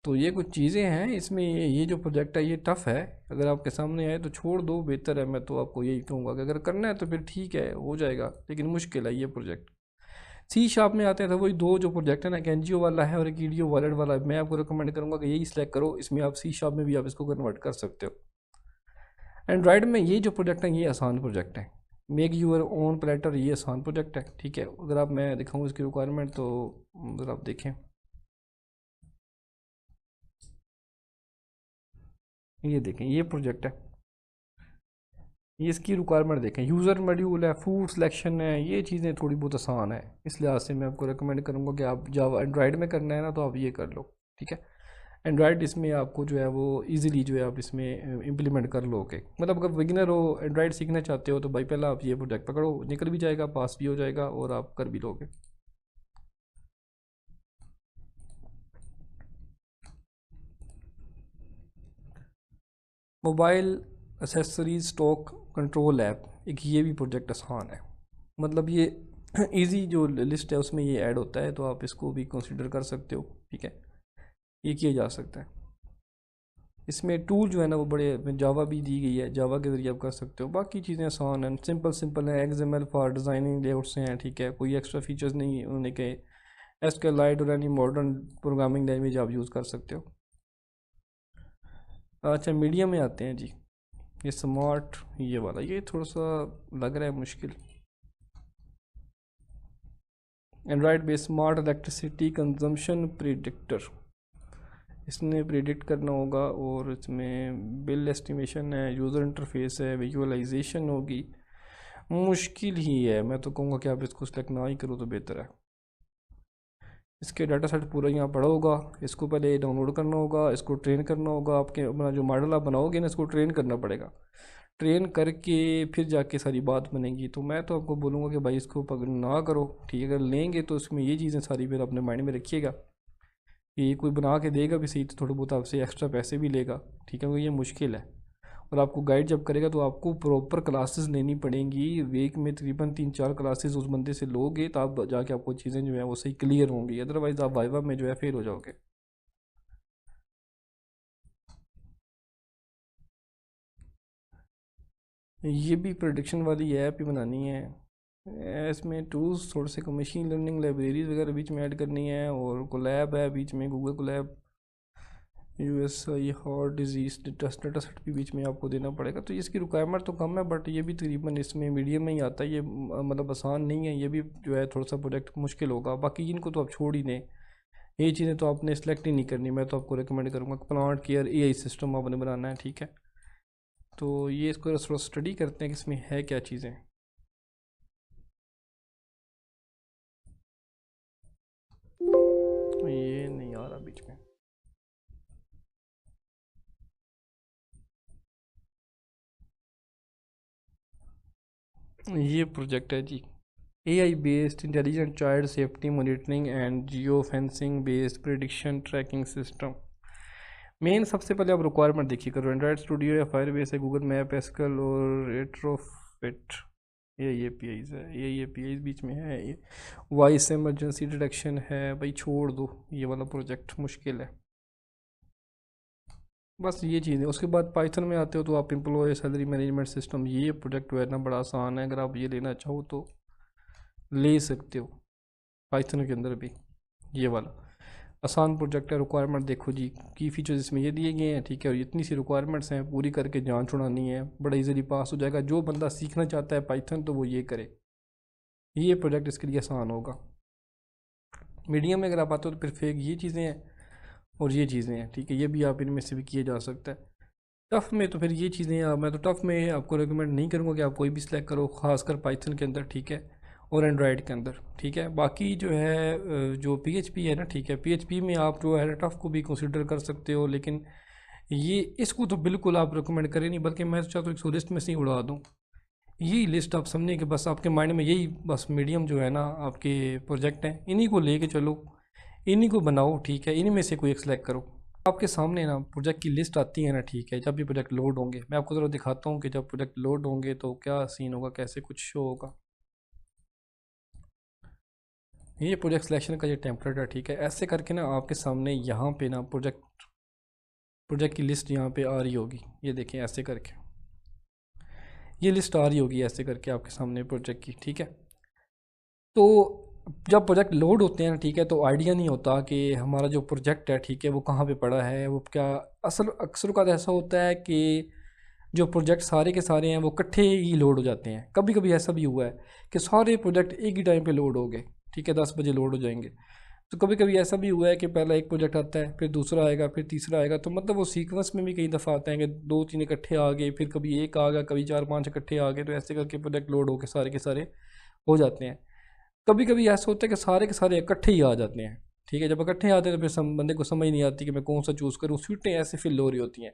तो ये कुछ चीज़ें हैं इसमें, ये जो प्रोजेक्ट है ये टफ़ है। अगर आपके सामने आए तो छोड़ दो, बेहतर है। मैं तो आपको यही कहूँगा कि अगर करना है तो फिर ठीक है, हो जाएगा, लेकिन मुश्किल है ये प्रोजेक्ट। सी शार्प में आते हैं तो वही दो जो प्रोजेक्ट है ना, एक एनजीओ वाला है और एक ईडीओ वॉलेट वाला है। मैं आपको रिकमेंड करूँगा कि यही सिलेक्ट करो, इसमें आप सी शार्प में भी आप इसको कन्वर्ट कर सकते हो। एंड्रॉयड में ये जो प्रोजेक्ट है ये आसान प्रोजेक्ट है। मेक यूर ओन प्लेटर, ये आसान प्रोजेक्ट है, ठीक है। अगर आप मैं दिखाऊँ इसकी रिक्वायरमेंट तो अगर आप देखें, ये देखें ये प्रोजेक्ट है, ये इसकी रिक्वायरमेंट देखें। यूज़र मॉड्यूल है, फूड सिलेक्शन है, ये चीज़ें थोड़ी बहुत आसान है। इस लिहाज से मैं आपको रिकमेंड करूँगा कि आप जब एंड्रॉयड में करना है ना तो आप ये कर लो, ठीक है। एंड्रॉयड इसमें आपको जो है वो इजीली जो है आप इसमें इम्प्लीमेंट कर लोगे। मतलब अगर बिगिनर हो, एंड्रॉयड सीखना चाहते हो तो भाई पहला आप ये प्रोजेक्ट पकड़ो, निकल भी जाएगा, पास भी हो जाएगा और आप कर भी लोगे। Mobile accessories stock control app, एक ये भी प्रोजेक्ट आसान है। मतलब ये इजी जो लिस्ट है उसमें ये ऐड होता है, तो आप इसको भी कंसिडर कर सकते हो, ठीक है। ये किया जा सकता है। इसमें टूल जो है ना वो बड़े, जावा भी दी गई है, जावा के ज़रिए आप कर सकते हो। बाकी चीज़ें आसान हैं, सिंपल सिंपल हैं। एक्सएमएल फॉर डिज़ाइनिंग लेआउट्स हैं, ठीक है। कोई एक्स्ट्रा फीचर्स नहीं है उन्होंने के। एसक्यूएलाइट और एनी मॉडर्न प्रोग्रामिंग लैंग्वेज आप यूज़ कर सकते हो। अच्छा, मीडियम में आते हैं जी। ये स्मार्ट, ये वाला ये थोड़ा सा लग रहा है मुश्किल। Android based smart electricity consumption predictor, इसने प्रिडिक्ट करना होगा। और इसमें बिल एस्टिमेशन है, यूज़र इंटरफेस है, विजुअलाइजेशन होगी। मुश्किल ही है, मैं तो कहूँगा कि आप इसको सेलेक्ट ना ही करो तो बेहतर है। इसके डाटा सेट पूरा यहाँ पड़ा होगा, इसको पहले डाउनलोड करना होगा, इसको ट्रेन करना होगा। आपके अपना जो मॉडल आप बनाओगे ना, इसको ट्रेन करना पड़ेगा। ट्रेन करके फिर जाके सारी बात बनेगी। तो मैं तो आपको बोलूँगा कि भाई इसको पकड़ ना करो, ठीक है। अगर लेंगे तो इसमें ये चीज़ें सारी फिर अपने माइंड में रखिएगा कि ये कोई बना के देगा भी सही तो थोड़े बहुत आपसे एक्स्ट्रा पैसे भी लेगा, ठीक है, क्योंकि ये मुश्किल है। और आपको गाइड जब करेगा तो आपको प्रॉपर क्लासेस लेनी पड़ेंगी। वीक में तकरीबन 3-4 क्लासेस उस बंदे से लोगे तब जाके आपको चीज़ें जो है वो सही क्लियर होंगी, अदरवाइज़ आप वाइवा में जो है फेल हो जाओगे। ये भी प्रोडिक्शन वाली ऐप ही बनानी है। इसमें टूल्स थोड़े से को मशीन लर्निंग लाइब्रेरीज वगैरह बीच में ऐड करनी है, और कोलैब है बीच में, Google Colab, USI heart disease data set भी बीच में आपको देना पड़ेगा। तो इसकी रिक्वायरमेंट तो कम है, बट ये भी तकरीबन इसमें मीडियम में ही आता है। ये मतलब आसान नहीं है, ये भी जो है थोड़ा सा प्रोजेक्ट मुश्किल होगा। बाकी इनको तो आप छोड़ ही दें, ये चीज़ें तो आपने सेलेक्ट ही नहीं करनी। मैं तो आपको रिकमेंड करूँगा प्लांट केयर एआई सिस्टम आपने बनाना है, ठीक है। तो ये इसको थोड़ा स्टडी करते हैं कि इसमें है क्या चीज़ें। ये नहीं आ रहा बीच में। ये प्रोजेक्ट है जी, AI based intelligent child safety monitoring and geo fencing based prediction tracking system. Main सबसे पहले आप रिक्वायरमेंट देखिए करो। एंड्रॉयड स्टूडियो या फायरबेस है, गूगल मैप, एस्कल और रेट्रोफिट, ये APIs है, ये APIs बीच में है। ये वॉइस एमरजेंसी डिटेक्शन है। भाई छोड़ दो, ये वाला प्रोजेक्ट मुश्किल है। बस ये चीज़ है। उसके बाद पाइथन में आते हो तो आप एम्प्लॉय सैलरी मैनेजमेंट सिस्टम, ये प्रोजेक्ट है ना बड़ा आसान है। अगर आप ये लेना चाहो तो ले सकते हो, पाइथन के अंदर भी ये वाला आसान प्रोजेक्ट है। रिक्वायरमेंट देखो जी, की फीचर्स इसमें ये दिए गए हैं, ठीक है। और इतनी सी रिक्वायरमेंट्स हैं, पूरी करके जान छुड़ानी है, बड़ा इजीली पास हो जाएगा। जो बंदा सीखना चाहता है पाइथन तो वो ये करे, ये प्रोजेक्ट इसके लिए आसान होगा। मीडियम में अगर आप आते हो तो फिर फेक ये चीज़ें हैं और ये चीज़ें हैं, ठीक है। ये भी आप इनमें से भी किया जा सकता है। टफ़ में तो फिर ये चीज़ें मैं तो टफ़ में आपको रिकमेंड नहीं करूँगा कि आप कोई भी सिलेक्ट करो, खासकर पाइथन के अंदर, ठीक है, और एंड्रॉयड के अंदर, ठीक है। बाकी जो है जो PHP है ना, ठीक है, PHP में आप जो है टफ़ को भी कंसिडर कर सकते हो, लेकिन ये इसको तो बिल्कुल आप रिकमेंड करें नहीं, बल्कि मैं तो चाहता हूँ इसको लिस्ट में से ही उड़ा दूँ। यही लिस्ट आप समझिए कि बस आपके माइंड में यही बस मीडियम जो है ना आपके प्रोजेक्ट हैं, इन्हीं को लेके चलो, इन्हीं को बनाओ, ठीक है, इन्हीं में से कोई एक सेलेक्ट करो। आपके सामने ना प्रोजेक्ट की लिस्ट आती है ना, ठीक है, जब भी प्रोजेक्ट लोड होंगे मैं आपको ज़रा दिखाता हूँ कि जब प्रोजेक्ट लोड होंगे तो क्या सीन होगा, कैसे कुछ शो होगा। ये प्रोजेक्ट सिलेक्शन का ये टेम्पलेट है, ठीक है, ऐसे करके ना आपके सामने यहाँ पे ना प्रोजेक्ट की लिस्ट यहाँ पे आ रही होगी। ये देखें ऐसे करके ये लिस्ट आ रही होगी ऐसे करके आपके सामने प्रोजेक्ट की, ठीक है। तो जब प्रोजेक्ट लोड होते हैं ना, ठीक है, तो आइडिया नहीं होता कि हमारा जो प्रोजेक्ट है, ठीक है, वो कहाँ पे पड़ा है, वो क्या असल अक्सर का ऐसा होता है कि जो प्रोजेक्ट सारे के सारे हैं वो इकट्ठे ही लोड हो जाते हैं। कभी कभी ऐसा भी हुआ है कि सारे प्रोजेक्ट एक ही टाइम पे लोड हो गए, ठीक है, 10 बजे लोड हो जाएंगे। तो कभी कभी ऐसा भी हुआ है कि पहला एक प्रोजेक्ट आता है, फिर दूसरा आएगा, फिर तीसरा आएगा। तो मतलब वो सीक्वेंस में भी कई दफ़ा आते हैं कि 2-3 इकट्ठे आ गए, फिर कभी एक आ गया, कभी 4-5 इकट्ठे आ गए। तो ऐसे करके प्रोजेक्ट लोड होकर सारे के सारे हो जाते हैं। कभी कभी ऐसा होता है कि सारे के सारे इकट्ठे ही आ जाते हैं, ठीक है। जब इकट्ठे आते हैं तो फिर बंदे को समझ नहीं आती कि मैं कौन सा चूज़ करूँ। सीटें ऐसे फिल हो रही होती हैं,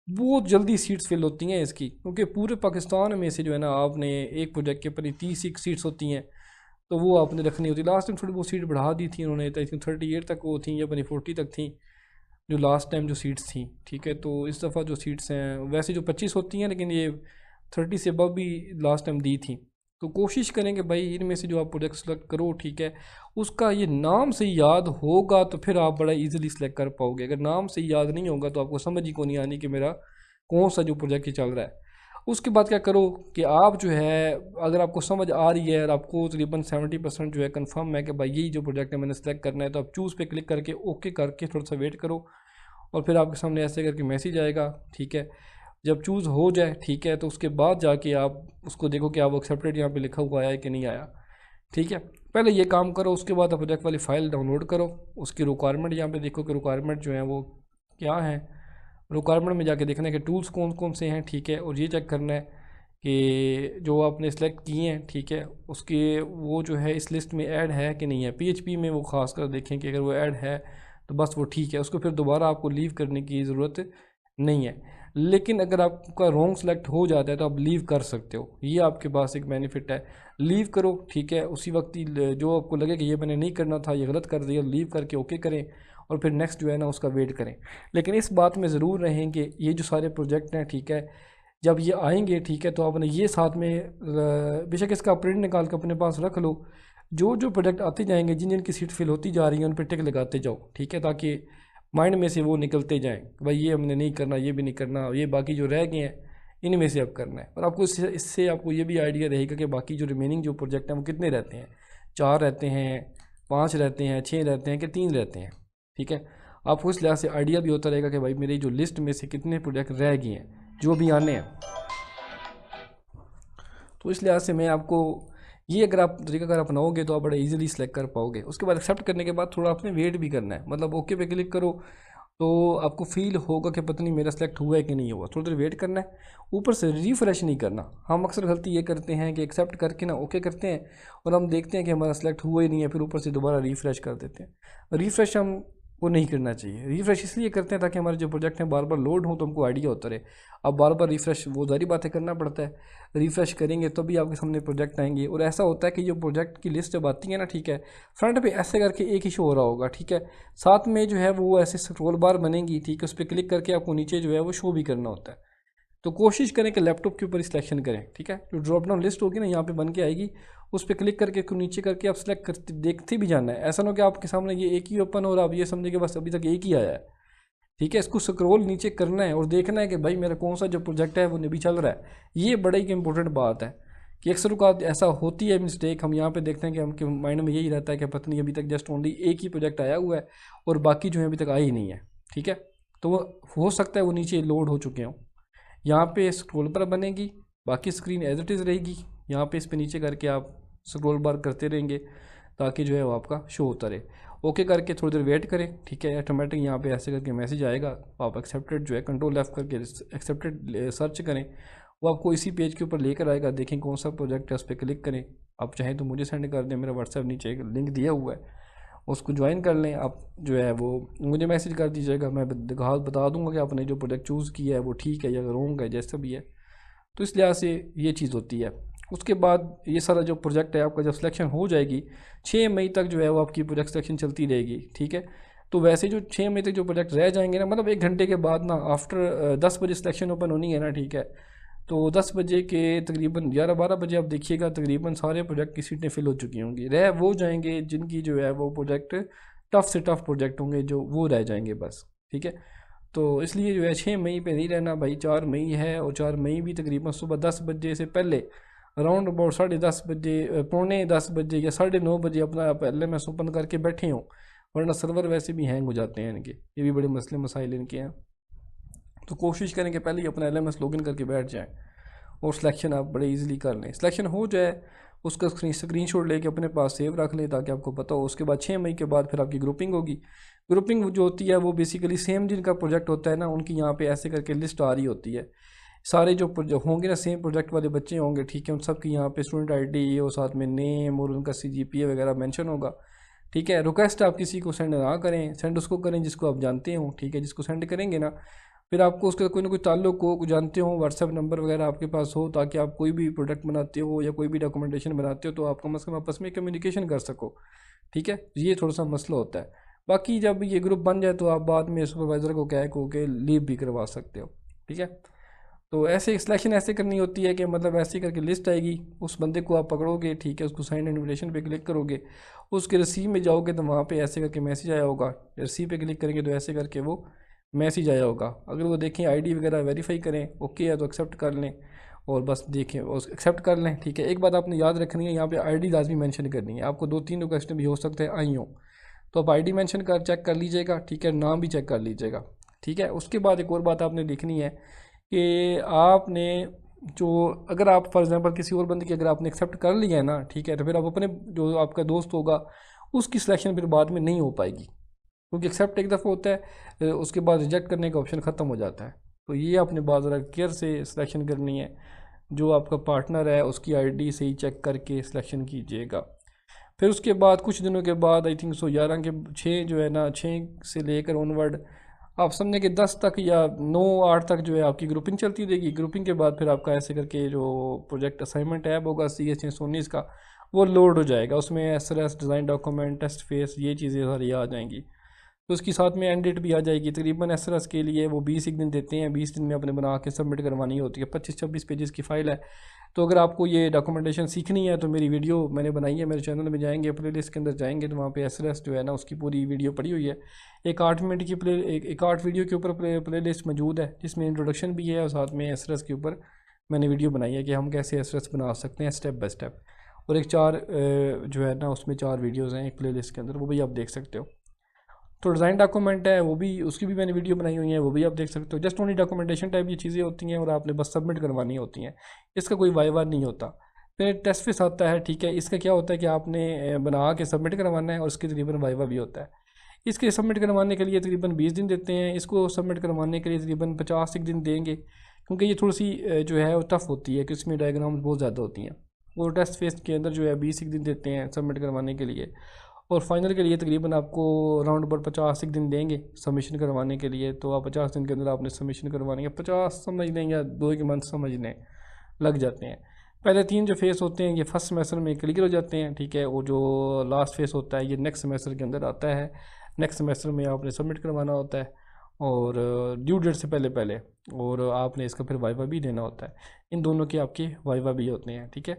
बहुत जल्दी सीट्स फिल होती हैं इसकी, क्योंकि पूरे पाकिस्तान में से जो है ना आपने एक प्रोजेक्ट के ऊपर 30 सीट्स होती हैं, तो वो आपने रखनी होती। लास्ट टाइम थोड़ी बहुत सीट बढ़ा दी थी उन्होंने, तो 38 तक वो थी या अपनी 40 तक थी जो लास्ट टाइम जो सीट्स थी, ठीक है। तो इस दफ़ा जो सीट्स हैं वैसे जो 25 होती हैं, लेकिन ये 30 से अब भी लास्ट टाइम दी थी। तो कोशिश करें कि भाई इनमें से जो आप प्रोजेक्ट सेलेक्ट करो, ठीक है, उसका ये नाम से याद होगा तो फिर आप बड़ा इजीली सेलेक्ट कर पाओगे। अगर नाम से याद नहीं होगा तो आपको समझ ही को नहीं आनी कि मेरा कौन सा जो प्रोजेक्ट चल रहा है। उसके बाद क्या करो कि आप जो है, अगर आपको समझ आ रही है और आपको तकरीबन 70% जो है कंफर्म है कि भाई यही जो प्रोजेक्ट है मैंने सेलेक्ट करना है, तो आप चूज़ पे क्लिक करके ओके करके थोड़ा सा वेट करो, और फिर आपके सामने ऐसे करके मैसेज आएगा, ठीक है। जब चूज़ हो जाए, ठीक है, तो उसके बाद जाके आप उसको देखो कि आप एक्सेप्टेड यहाँ पे लिखा हुआ आया है कि नहीं आया, ठीक है। पहले ये काम करो, उसके बाद आप प्रोजेक्ट वाली फ़ाइल डाउनलोड करो, उसकी रिक्वायरमेंट यहाँ पे देखो कि रिक्वायरमेंट जो है वो क्या है। रिक्वायरमेंट में जाके देखना है कि टूल्स कौन कौन से हैं, ठीक है, और ये चेक करना है कि जो आपने सेलेक्ट किए हैं, ठीक है, उसके वो जो है इस लिस्ट में ऐड है कि नहीं है। PHP में वो ख़ास कर देखें कि अगर वो ऐड है तो बस वो ठीक है, उसको फिर दोबारा आपको लीव करने की ज़रूरत नहीं है। लेकिन अगर आपका रॉन्ग सेलेक्ट हो जाता है तो आप लीव कर सकते हो, ये आपके पास एक बेनिफिट है। लीव करो, ठीक है, उसी वक्त ही जो आपको लगे कि ये मैंने नहीं करना था, ये गलत कर दिया, लीव करके ओके करें, और फिर नेक्स्ट जो है ना उसका वेट करें। लेकिन इस बात में ज़रूर रहें कि ये जो सारे प्रोजेक्ट हैं, ठीक है, जब ये आएंगे, ठीक है, तो आपने ये साथ में बेशक इसका प्रिंट निकाल के अपने पास रख लो। जो जो प्रोजेक्ट आते जाएंगे, जिन जिनकी सीट फिल होती जा रही हैं, उन पर टिक लगाते जाओ, ठीक है, ताकि माइंड में से वो निकलते जाएं भाई ये हमने नहीं करना, ये भी नहीं करना, ये बाकी जो रह गए हैं इनमें से अब करना है। और आपको इससे आपको ये भी आइडिया रहेगा कि बाकी जो रिमेनिंग जो प्रोजेक्ट हैं वो कितने रहते हैं, 4 रहते हैं, 5 रहते हैं, 6 रहते हैं कि 3 रहते हैं, ठीक है। आपको इस लिहाज से आइडिया भी होता रहेगा कि भाई मेरी जो लिस्ट में से कितने प्रोजेक्ट रह गए हैं जो भी आने हैं। तो इस लिहाज से मैं आपको ये अगर आप तरीका अगर अपनाओगे तो आप बड़ा इजीली सेलेक्ट कर पाओगे। उसके बाद एक्सेप्ट करने के बाद थोड़ा आपने वेट भी करना है, मतलब ओके पे क्लिक करो तो आपको फील होगा कि पता नहीं मेरा सेलेक्ट हुआ है कि नहीं हुआ, थोड़ी देर वेट करना है। ऊपर से रिफ़्रेश नहीं करना। हम अक्सर गलती ये करते हैं कि एक्सेप्ट करके ना ओके करते हैं और हम देखते हैं कि हमारा सेलेक्ट हुआ ही नहीं है, फिर ऊपर से दोबारा रिफ़्रेश कर देते हैं। रिफ़्रेश हम वो नहीं करना चाहिए। रिफ़्रेश इसलिए करते हैं ताकि हमारे जो प्रोजेक्ट हैं बार बार लोड हों तो हमको आइडिया होता रहे। अब बार बार रिफ़्रेश वो सारी बातें करना पड़ता है, रिफ़्रेश करेंगे तो भी आपके सामने प्रोजेक्ट आएंगे। और ऐसा होता है कि जो प्रोजेक्ट की लिस्ट जब आती है ना, ठीक है, फ्रंट पे ऐसे करके एक ही शो हो रहा होगा, ठीक है, साथ में जो है वो ऐसे स्क्रॉल बार बनेगी, ठीक है, उस पर क्लिक करके आपको नीचे जो है वो शो भी करना होता है। तो कोशिश करें कि लैपटॉप के ऊपर ही सिलेक्शन करें, ठीक है। जो ड्रॉप डाउन लिस्ट होगी ना यहाँ पे बन के आएगी, उस पर क्लिक करके नीचे करके आप सेलेक्ट करते देखते भी जाना है। ऐसा ना हो कि आपके सामने ये एक ही ओपन हो रहा, आप ये समझे कि बस अभी तक एक ही आया है, ठीक है। इसको स्क्रॉल नीचे करना है और देखना है कि भाई मेरा कौन सा जो प्रोजेक्ट है वो भी चल रहा है। ये बड़ा ही इंपॉर्टेंट बात है कि अक्सर का ऐसा होती है मिस्टेक। हम यहाँ पे देखते हैं कि हमके माइंड में यही रहता है कि पता नहीं अभी तक जस्ट ओनली एक ही प्रोजेक्ट आया हुआ है और बाकी जो है अभी तक आया ही नहीं है, ठीक है। तो वो हो सकता है वो नीचे लोड हो चुके हों। यहाँ पे स्क्रॉल बार बनेगी, बाकी स्क्रीन एज इट इज़ रहेगी। यहाँ पे इस पे नीचे करके आप स्क्रॉल बार करते रहेंगे ताकि जो है वो आपका शो होता रहे। ओके करके थोड़ी देर वेट करें, ठीक है। ऑटोमेटिक यहाँ पे ऐसे करके मैसेज आएगा, आप एक्सेप्टेड जो है कंट्रोल F करके एक्सेप्टेड सर्च करें, वो आपको इसी पेज के ऊपर लेकर आएगा। देखें कौन सा प्रोजेक्ट है, उस पर क्लिक करें। आप चाहें तो मुझे सेंड कर दें, मेरा व्हाट्सएप नीचे एक लिंक दिया हुआ है, उसको ज्वाइन कर लें। आप जो है वो मुझे मैसेज कर दीजिएगा, मैं बता दूंगा कि आपने जो प्रोजेक्ट चूज़ किया है वो ठीक है या रॉन्ग है, जैसा भी है। तो इस लिहाज से ये चीज़ होती है। उसके बाद ये सारा जो प्रोजेक्ट है आपका जब सिलेक्शन हो जाएगी, 6 मई तक जो है वो आपकी प्रोजेक्ट सिलेक्शन चलती रहेगी, ठीक है। तो वैसे जो 6 मई तक जो प्रोजेक्ट रह जाएंगे ना, मतलब 1 घंटे के बाद ना, आफ्टर 10 बजे सिलेक्शन ओपन होनी है ना, ठीक है। तो 10 बजे के तकरीबन 11-12 बजे आप देखिएगा तकरीबन सारे प्रोजेक्ट की सीटें फिल हो चुकी होंगी। रह वो जाएंगे जिनकी जो है वो प्रोजेक्ट टफ़ से टफ़ प्रोजेक्ट होंगे, जो वो रह जाएंगे बस, ठीक है। तो इसलिए जो है 6 मई पे नहीं रहना भाई, 4 मई है, और 4 मई भी तकरीबन सुबह 10 बजे से पहले अराउंड अबाउट 10:30 बजे, 9:45 बजे या 9:30 बजे अपना आप LMS ओपन करके बैठे हों, वरना सर्वर वैसे भी हैंग हो जाते हैं इनके, ये भी बड़े मसले मसाइल इनके हैं। तो कोशिश करें कि पहले ही अपना LMS लॉगिन करके बैठ जाएं और सिलेक्शन आप बड़े इजीली कर लें। सिलेक्शन हो जाए उसका स्क्रीनशॉट लेके अपने पास सेव रख लें ताकि आपको पता हो। उसके बाद 6 मई के बाद फिर आपकी ग्रुपिंग होगी। ग्रुपिंग जो होती है वो बेसिकली सेम जिनका प्रोजेक्ट होता है ना, उनकी यहाँ पे ऐसे करके लिस्ट आ रही होती है। सारे जो होंगे ना सेम प्रोजेक्ट वाले बच्चे होंगे, ठीक है, उन सब की यहाँ पे स्टूडेंट ID और साथ में नेम और उनका CGPA वगैरह मेंशन होगा, ठीक है। रिक्वेस्ट आप किसी को सेंड ना करें, सेंड उसको करें जिसको आप जानते हो, ठीक है। जिसको सेंड करेंगे ना, फिर आपको उसका कोई ना कोई ताल्लुक हो, जानते हो, व्हाट्सएप नंबर वगैरह आपके पास हो, ताकि आप कोई भी प्रोडक्ट बनाते हो या कोई भी डॉक्यूमेंटेशन बनाते हो तो आप कम से कम आपस में कम्युनिकेशन कर सको, ठीक है। ये थोड़ा सा मसला होता है। बाकी जब ये ग्रुप बन जाए तो आप बाद में सुपरवाइज़र को कह के लीव भी करवा सकते हो, ठीक है। तो ऐसे सिलेक्शन ऐसे करनी होती है कि मतलब ऐसे करके लिस्ट आएगी, उस बंदे को आप पकड़ोगे, ठीक है, उसको साइन इन्विटेशन पे क्लिक करोगे, उसके रिसीव में जाओगे तो वहाँ पे ऐसे करके मैसेज आया होगा, रिसीव पे क्लिक करेंगे तो ऐसे करके वो मैसेज आया होगा। अगर वो देखें ID वगैरह वेरीफाई करें, ओके है तो एक्सेप्ट कर लें, और बस देखें और एक्सेप्ट कर लें, ठीक है। एक बात आपने याद रखनी है, यहाँ पे ID लाजमी मेंशन करनी है। आपको 2-3 रिक्वेस्ट भी हो सकते हैं आई हो, तो आप ID मेंशन कर चेक कर लीजिएगा, ठीक है, नाम भी चेक कर लीजिएगा, ठीक है। उसके बाद एक और बात आपने लिखनी है कि आपने जो, अगर आप फॉर एग्जांपल किसी और बंदे की अगर आपने एक्सेप्ट कर लिया है ना, ठीक है, तो फिर आप अपने जो आपका दोस्त होगा उसकी सिलेक्शन फिर बाद में नहीं हो पाएगी, क्योंकि एक्सेप्ट एक दफ़ा होता है, उसके बाद रिजेक्ट करने का ऑप्शन ख़त्म हो जाता है। तो ये आपने बहुत ज़रा केयर से सिलेक्शन करनी है। जो आपका पार्टनर है उसकी ID से ही चेक करके सिलेक्शन कीजिएगा। फिर उसके बाद कुछ दिनों के बाद आई थिंक 11 के 6 जो है ना, 6 से लेकर ऑनवर्ड आप समझें कि 10 तक या 9-8 तक जो है आपकी ग्रुपिंग चलती रहेगी। ग्रुपिंग के बाद फिर आपका ऐसे करके जो प्रोजेक्ट असाइनमेंट ऐप होगा CS 619 का, वो लोड हो जाएगा। उसमें SRS design document test phase ये चीज़ें सारी आ जाएंगी। तो उसके साथ में एंड डेट भी आ जाएगी। तकरीबन SRS के लिए वो 20 दिन देते हैं, 20 दिन में अपने बना के सबमिट करवानी होती है। 25-26 पेजेस की फ़ाइल है। तो अगर आपको ये डॉक्यूमेंटेशन सीखनी है तो मेरी वीडियो मैंने बनाई है, मेरे चैनल में जाएंगे, प्लेलिस्ट के अंदर जाएंगे तो वहाँ पे SRS जो है ना उसकी पूरी वीडियो पड़ी हुई है। एक 8 मिनट की एक 8 वीडियो के ऊपर प्लेलिस्ट मौजूद है, जिसमें इंट्रोडक्शन भी है और साथ में SRS के ऊपर मैंने वीडियो बनाई है कि हम कैसे SRS बना सकते हैं स्टेप बाय स्टेप। और एक 4 जो है ना उसमें 4 वीडियोज़ हैं एक प्लेलिस्ट के अंदर, वो भी आप देख सकते हो। तो डिज़ाइन डॉक्यूमेंट है वो भी, उसकी भी मैंने वीडियो बनाई हुई है, वो भी आप देख सकते हो। जस्ट ओनली डॉक्यूमेंटेशन टाइप ये चीज़ें होती हैं और आपने बस सबमिट करवानी होती हैं, इसका कोई वाइवा नहीं होता। फिर टेस्ट फेस आता है, ठीक है, इसका क्या होता है कि आपने बना के सबमिट करवाना है और उसके तकरीबन वाइवा भी होता है। इसके सबमिट करवाने के लिए तकरीबन 20 दिन देते हैं, इसको सबमिट करवाने के लिए तकरीबन 50 दिन देंगे, क्योंकि ये थोड़ी सी जो है वो टफ़ होती है कि इसमें डायग्राम्स बहुत ज़्यादा होती हैं। और टेस्ट फेस के अंदर जो है 20 दिन देते हैं सबमिट करवाने के लिए, और फाइनल के लिए तकरीबन आपको अराउंड अबाउट 50 दिन देंगे सबमिशन करवाने के लिए। तो आप 50 दिन के अंदर आपने सबमिशन करवाने के 50 समझ लें या 2 मंथ समझ लें लग जाते हैं। पहले 3 जो फेस होते हैं ये फर्स्ट सेमेस्टर में क्लियर हो जाते हैं, ठीक है, और जो लास्ट फेस होता है ये नेक्स्ट सेमेस्टर के अंदर आता है। नेक्स्ट सेमेस्टर में आपने सबमिट करवाना होता है और ड्यू डेट से पहले पहले, और आपने इसका फिर वाइवा भी देना होता है। इन दोनों के आपके वाइवा भी होते हैं, ठीक है।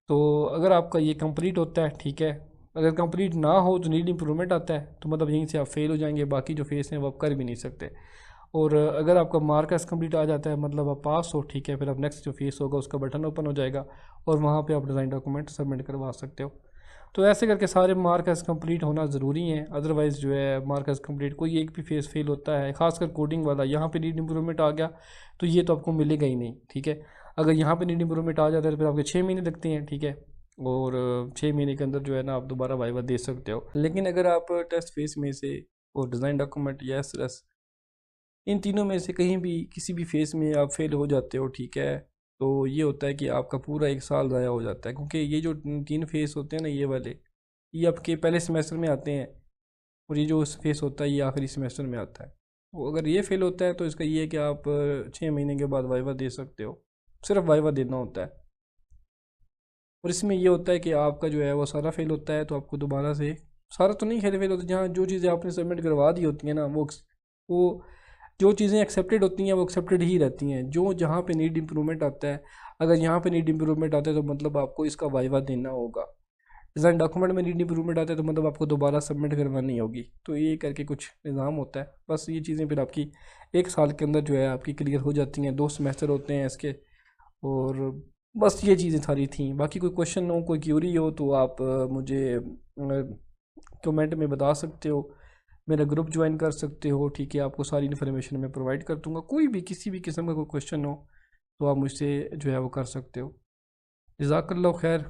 तो अगर आपका ये कंप्लीट होता है, ठीक है, अगर कंप्लीट ना हो तो नीड इम्प्रूवमेंट आता है, तो मतलब यहीं से आप फेल हो जाएंगे, बाकी जो फेस हैं वो आप कर भी नहीं सकते। और अगर आपका मार्कस कंप्लीट आ जाता है मतलब आप पास हो, ठीक है, फिर आप नेक्स्ट जो फेस होगा उसका बटन ओपन हो जाएगा और वहाँ पे आप डिज़ाइन डॉक्यूमेंट सबमिट करवा सकते हो। तो ऐसे करके सारे मार्कस कंप्लीट होना ज़रूरी है, अदरवाइज़ जो है मार्कस कंप्लीट कोई एक भी फेस फेल होता है, खासकर कोडिंग वाला। यहाँ पे नीड इम्प्रूवमेंट आ गया तो ये तो आपको मिलेगा ही नहीं, ठीक है। अगर यहाँ पे नीड इम्प्रूवमेंट आ जाता है तो फिर आपके 6 महीने लगते हैं, ठीक है, और 6 महीने के अंदर जो है ना आप दोबारा वाइवा दे सकते हो। लेकिन अगर आप टेस्ट फेस में से और डिज़ाइन डॉक्यूमेंट या SRS इन तीनों में से कहीं भी किसी भी फेस में आप फेल हो जाते हो, ठीक है, तो ये होता है कि आपका पूरा 1 साल ज़ाया हो जाता है। क्योंकि ये जो 3 फेस होते हैं ना ये वाले, ये आपके पहले सेमेस्टर में आते हैं, और ये जो फेस होता है ये आखिरी सेमेस्टर में आता है। तो अगर ये फेल होता है तो इसका ये है कि आप 6 महीने के बाद वाइवा दे सकते हो, सिर्फ वाइवा देना होता है। और इसमें ये होता है कि आपका जो है वो सारा फेल होता है तो आपको दोबारा से, सारा तो नहीं फेल होता, जहाँ जो चीज़ें आपने सबमिट करवा दी होती हैं ना वो जो चीज़ें एक्सेप्टेड होती हैं वो एक्सेप्टेड ही रहती हैं। जो जहाँ पे नीड इम्प्रूवमेंट आता है, अगर यहाँ पे नीड इम्प्रूवमेंट आता है तो मतलब आपको इसका वाइवा देना होगा। डिज़ाइन डॉक्यूमेंट में नीड इम्प्रूवमेंट आता है तो मतलब आपको दोबारा सबमिट करवानी होगी। तो ये करके कुछ निज़ाम होता है। बस ये चीज़ें फिर आपकी 1 साल के अंदर जो है आपकी क्लियर हो जाती हैं। 2 सेमेस्टर होते हैं इसके। और बस ये चीज़ें सारी थी। बाकी कोई क्वेश्चन हो, कोई क्यूरी हो तो आप मुझे कमेंट में बता सकते हो, मेरा ग्रुप ज्वाइन कर सकते हो। ठीक है, आपको सारी इन्फॉर्मेशन मैं प्रोवाइड कर दूँगा। कोई भी किसी भी किस्म का कोई क्वेश्चन हो तो आप मुझसे जो है वो कर सकते हो। जज़ाकल्लाह खैर।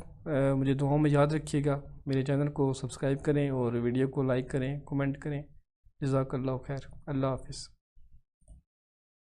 मुझे दुआओं में याद रखिएगा। मेरे चैनल को सब्सक्राइब करें और वीडियो को लाइक करें, कमेंट करें। जज़ाकल्लाह खैर। अल्लाह हाफ़िज़।